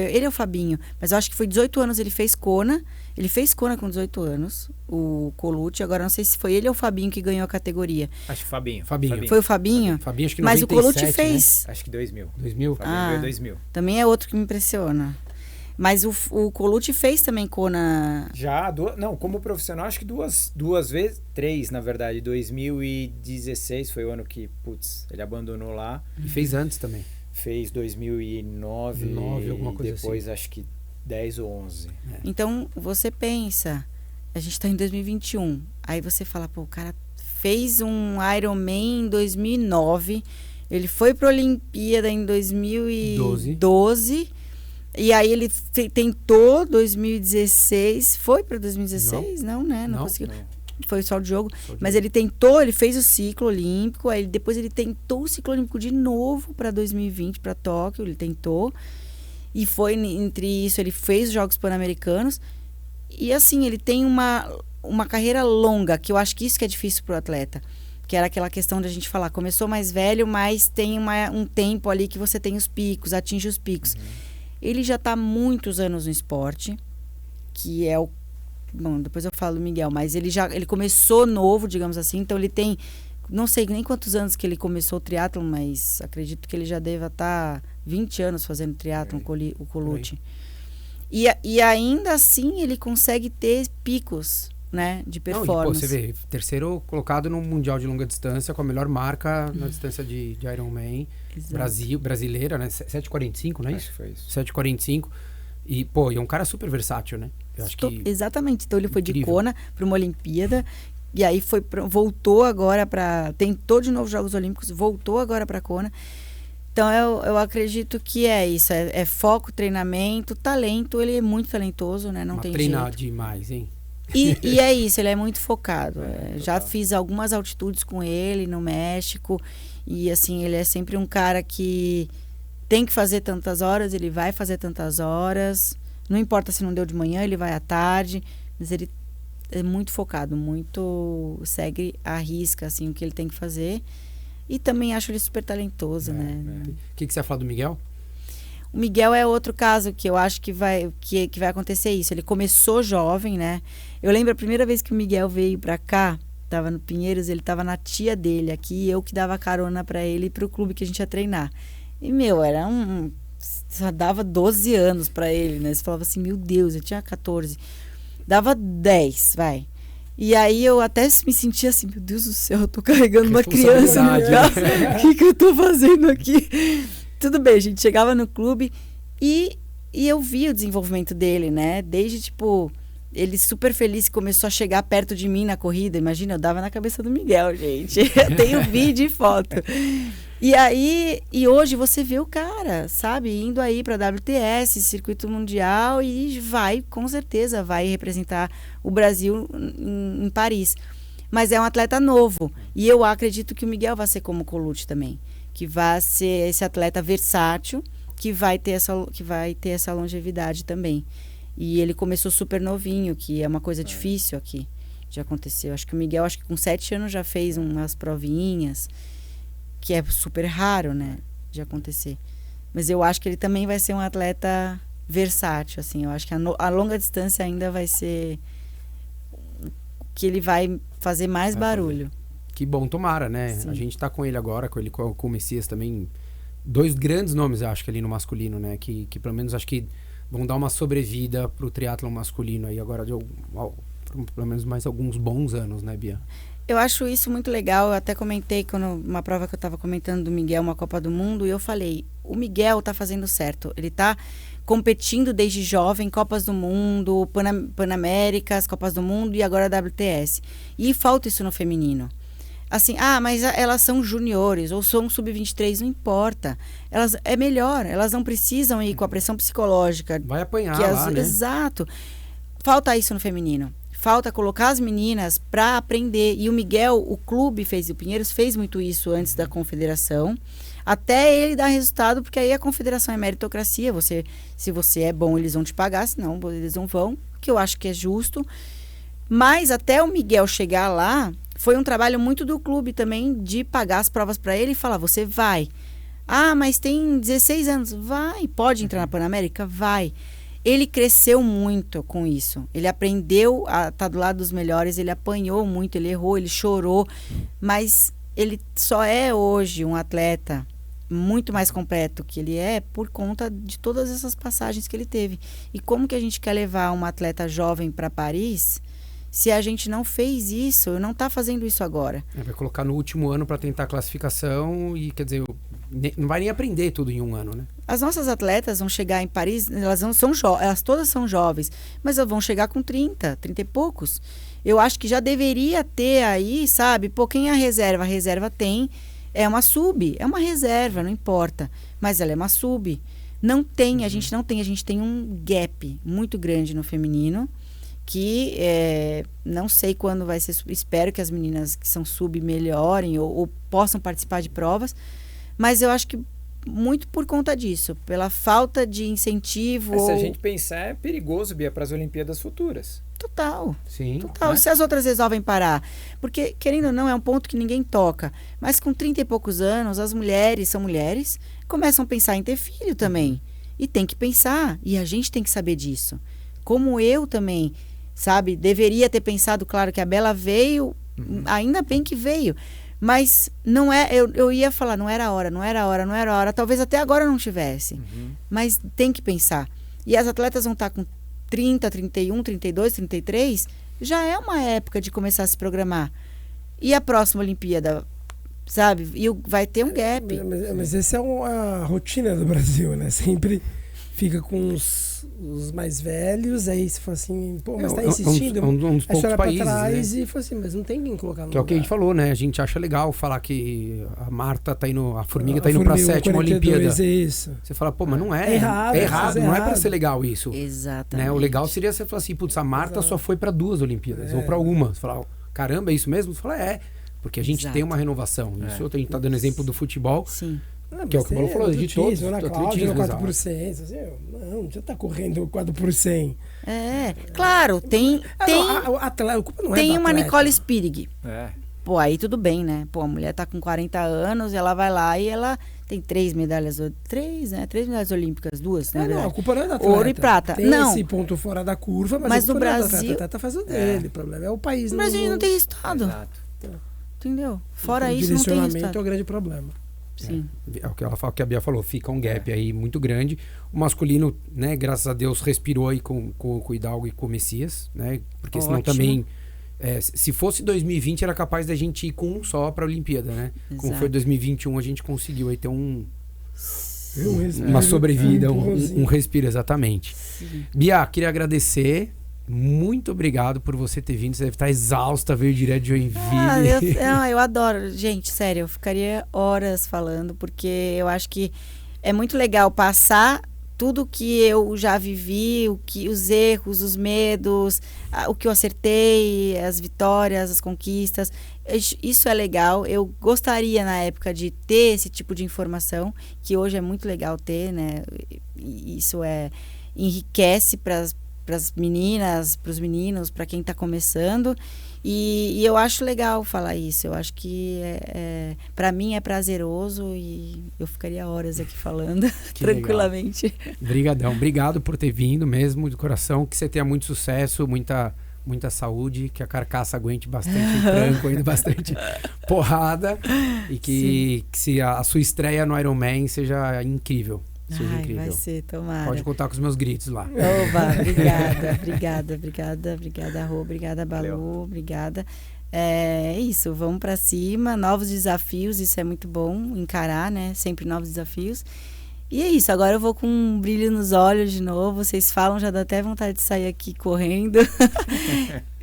Ele é o Fabinho, mas eu acho que foi 18 anos ele fez Kona. Ele fez Kona com 18 anos, o Colucci. Agora não sei se foi ele ou o Fabinho que ganhou a categoria. Acho que Fabinho. Foi o Fabinho? Fabinho acho que 97, mas o Colucci fez... Né? Acho que 2000. 2000? Fabinho veio 2000. Também é outro que me impressiona. Mas o Colucci fez também Kona... Já, não, como profissional, acho que duas vezes, 3 na verdade. 2016 foi o ano que, ele abandonou lá. E fez antes também. Fez 2009, alguma coisa depois assim. Acho que 10 ou 11. Então, você pensa, a gente tá em 2021, aí você fala, o cara fez um Ironman em 2009, ele foi pra Olimpíada em 2012, e aí ele tentou 2016, foi pra 2016? Não, né? Não conseguiu. Não. Foi só o jogo. Mas ele tentou, ele fez o ciclo olímpico, aí depois ele tentou o ciclo olímpico de novo para 2020, para Tóquio, ele tentou. E foi entre isso, ele fez os Jogos Pan-Americanos. E assim, ele tem uma carreira longa, que eu acho que isso que é difícil pro atleta. Que era aquela questão da gente falar, começou mais velho, mas tem um tempo ali que você tem os picos, atinge os picos. Ele já está há muitos anos no esporte, que é o... Bom, depois eu falo do Miguel, mas ele começou novo, digamos assim, então ele tem, não sei nem quantos anos que ele começou o triatlon, mas acredito que ele já deva estar 20 anos fazendo triatlon, o Colucci. E ainda assim ele consegue ter picos, né, de performance. Você vê, terceiro colocado no Mundial de Longa Distância, com a melhor marca na distância de Ironman, brasileira, né, 7,45, não é isso? Acho que foi isso. 7,45. E é um cara super versátil, né? Eu acho que exatamente. Então ele foi incrível. de Kona para uma Olimpíada e aí voltou agora tentou de novo os Jogos Olímpicos, voltou agora para Kona. Então eu acredito que é isso, é foco, treinamento, talento. Ele é muito talentoso, né? Não tem jeito. Treinar demais, hein? E é isso, ele é muito focado. Já fiz algumas altitudes com ele no México e assim, ele é sempre um cara que tem que fazer tantas horas, ele vai fazer tantas horas. Não importa se não deu de manhã, ele vai à tarde. Mas ele é muito focado, segue à risca, assim, o que ele tem que fazer. E também acho ele super talentoso, né? O que você vai falar do Miguel? O Miguel é outro caso que eu acho que vai acontecer isso. Ele começou jovem, né? Eu lembro a primeira vez que o Miguel veio pra cá, tava no Pinheiros, ele tava na tia dele aqui, eu que dava carona pra ele e pro clube que a gente ia treinar. E, era só dava 12 anos pra ele, né? Você falava assim, meu Deus, eu tinha 14. Dava 10, vai. E aí eu até me sentia assim, meu Deus do céu, eu tô carregando uma criança no braço. O que eu tô fazendo aqui? Tudo bem, a gente chegava no clube e eu via o desenvolvimento dele, né? Desde, ele super feliz começou a chegar perto de mim na corrida. Imagina, eu dava na cabeça do Miguel, gente. Eu tenho vídeo e foto. E hoje você vê o cara, sabe? Indo aí para WTS, circuito mundial, e com certeza, vai representar o Brasil em Paris. Mas é um atleta novo. E eu acredito que o Miguel vai ser como o Colucci também. Que vai ser esse atleta versátil, que vai ter essa longevidade também. E ele começou super novinho, que é uma coisa difícil aqui de acontecer. Acho que o Miguel, com 7 anos, já fez umas provinhas, que é super raro, né, de acontecer. Mas eu acho que ele também vai ser um atleta versátil, assim. Eu acho que a longa distância ainda vai ser que ele vai fazer mais barulho. Que bom, tomara, né? Sim. A gente tá com ele agora, com o Messias também. 2 grandes nomes, eu acho, que ali no masculino, né? Que pelo menos acho que vão dar uma sobrevida pro triatlon masculino aí agora pelo menos mais alguns bons anos, né, Bia? Eu acho isso muito legal. Eu até comentei uma prova que eu estava comentando do Miguel, uma Copa do Mundo, e eu falei, o Miguel tá fazendo certo. Ele tá competindo desde jovem, Copas do Mundo, Panaméricas, Copas do Mundo e agora WTS. E falta isso no feminino. assim, mas elas são juniores ou são sub-23, não importa. É melhor, elas não precisam ir com a pressão psicológica. Vai apanhar lá, né? Exato. Falta isso no feminino. Falta colocar as meninas para aprender. E o Miguel, o clube o Pinheiros fez muito isso antes da confederação, até ele dar resultado, porque aí a confederação é meritocracia. Se você é bom, eles vão te pagar, senão eles não vão, que eu acho que é justo. Mas até o Miguel chegar lá, foi um trabalho muito do clube também, de pagar as provas para ele e falar, você vai. Mas tem 16 anos. Vai. Pode entrar na Panamérica? Vai. Ele cresceu muito com isso. Ele aprendeu a estar do lado dos melhores, ele apanhou muito, ele errou, ele chorou. Mas ele só é hoje um atleta muito mais completo que ele é por conta de todas essas passagens que ele teve. E como que a gente quer levar uma atleta jovem para Paris se a gente não fez isso, não está fazendo isso agora? Vai colocar no último ano para tentar a classificação e, quer dizer, não vai nem aprender tudo em um ano, né? As nossas atletas vão chegar em Paris, elas todas são jovens, mas elas vão chegar com 30 e poucos. Eu acho que já deveria ter aí, sabe? Quem é a reserva? A reserva é uma sub, é uma reserva, não importa. Mas ela é uma sub. Não tem, a gente tem um gap muito grande no feminino, que não sei quando vai ser, espero que as meninas que são sub melhorem ou possam participar de provas, mas eu acho que muito por conta disso, pela falta de incentivo. Se a gente pensar, é perigoso, Bia, para as Olimpíadas futuras. Total. Sim. Total. Se as outras resolvem parar. Porque, querendo ou não, é um ponto que ninguém toca. Mas com 30 e poucos anos, as mulheres são mulheres, começam a pensar em ter filho também. E tem que pensar. E a gente tem que saber disso. Como eu também, sabe? Deveria ter pensado, claro, que a Bela veio, ainda bem que veio. Mas não é, eu ia falar, não era a hora. Talvez até agora não tivesse. Mas tem que pensar. E as atletas vão estar com 30, 31, 32, 33. Já é uma época de começar a se programar. E a próxima Olimpíada, sabe? E vai ter um gap. Mas essa é a rotina do Brasil, né? Sempre fica com os mais velhos, aí você fala assim, mas tá insistindo. Um dos poucos países, pra trás, né? e fala assim, mas não tem quem colocar no Que é o que a gente falou, né? A gente acha legal falar que a Marta tá indo, a Formiga tá indo pra 7ª Olimpíada. É isso. Você fala, mas não é. É errado. Não é pra ser legal isso. Exatamente. Né? O legal seria você falar assim, putz, a Marta só foi pra 2 Olimpíadas, ou pra uma. Você fala, caramba, é isso mesmo? Você fala, porque a gente tem uma renovação. Isso a gente tá dando exemplo do futebol. Sim. Que é o que o Paulo falou, de todos. Na Cláudia, 4%. Assim, não, já tá correndo 4 por 100. Claro, tem a culpa não tem é uma Nicole Spirig. É. Aí tudo bem, né? A mulher tá com 40 anos, ela vai lá e ela tem 3 medalhas, 3 medalhas olímpicas, 2, né? Não, a culpa não é da atleta. Ouro e prata. Tem não. esse ponto fora da curva, mas no Brasil... O atleta faz o dele, o problema é o país. No Brasil não tem resultado. Exato. Entendeu? Fora isso, não tem direcionamento resultado. é o grande problema. Sim. É o que ela fala, que a Bia falou, fica um gap aí muito grande. O masculino, né, graças a Deus, respirou aí com o Hidalgo e com o Messias, né? Porque senão também, se fosse 2020, era capaz da gente ir com um só pra Olimpíada, né? Exato. Como foi 2021, a gente conseguiu aí ter uma sobrevida, um respiro, exatamente. Sim. Bia, queria agradecer. Muito obrigado por você ter vindo. Você deve estar exausta, veio direto de Joinville. Eu adoro. Gente, sério, eu ficaria horas falando, porque eu acho que é muito legal passar tudo que eu já vivi, os erros, os medos, o que eu acertei, as vitórias, as conquistas. Isso é legal. Eu gostaria, na época, de ter esse tipo de informação, que hoje é muito legal ter, né? Isso enriquece para as meninas, para os meninos, para quem está começando, e eu acho legal falar isso. Eu acho que para mim é prazeroso e eu ficaria horas aqui falando tranquilamente. Obrigadão, obrigado por ter vindo mesmo, de coração, que você tenha muito sucesso, muita saúde, que a carcaça aguente bastante tranco, ainda bastante porrada, e que se a sua estreia no Ironman seja incrível. Incrível. Vai ser, tomara. Pode contar com os meus gritos lá. Oba, obrigada, Rô, obrigada, Balu, valeu. Obrigada. É isso, vamos pra cima, novos desafios, isso é muito bom, encarar, né? Sempre novos desafios. E é isso, agora eu vou com um brilho nos olhos de novo, vocês falam, já dá até vontade de sair aqui correndo.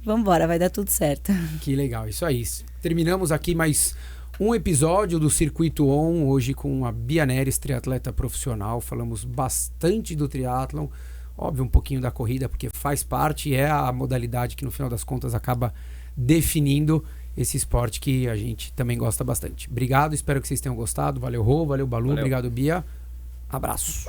Vambora, vai dar tudo certo. Que legal, isso aí. terminamos aqui mais um episódio do Circuito On, hoje com a Bia Neres, triatleta profissional. Falamos bastante do triatlon, óbvio, um pouquinho da corrida, porque faz parte, é a modalidade que no final das contas acaba definindo esse esporte que a gente também gosta bastante. Obrigado, espero que vocês tenham gostado. Valeu, Rô, valeu, Balu, obrigado, Bia. Abraço.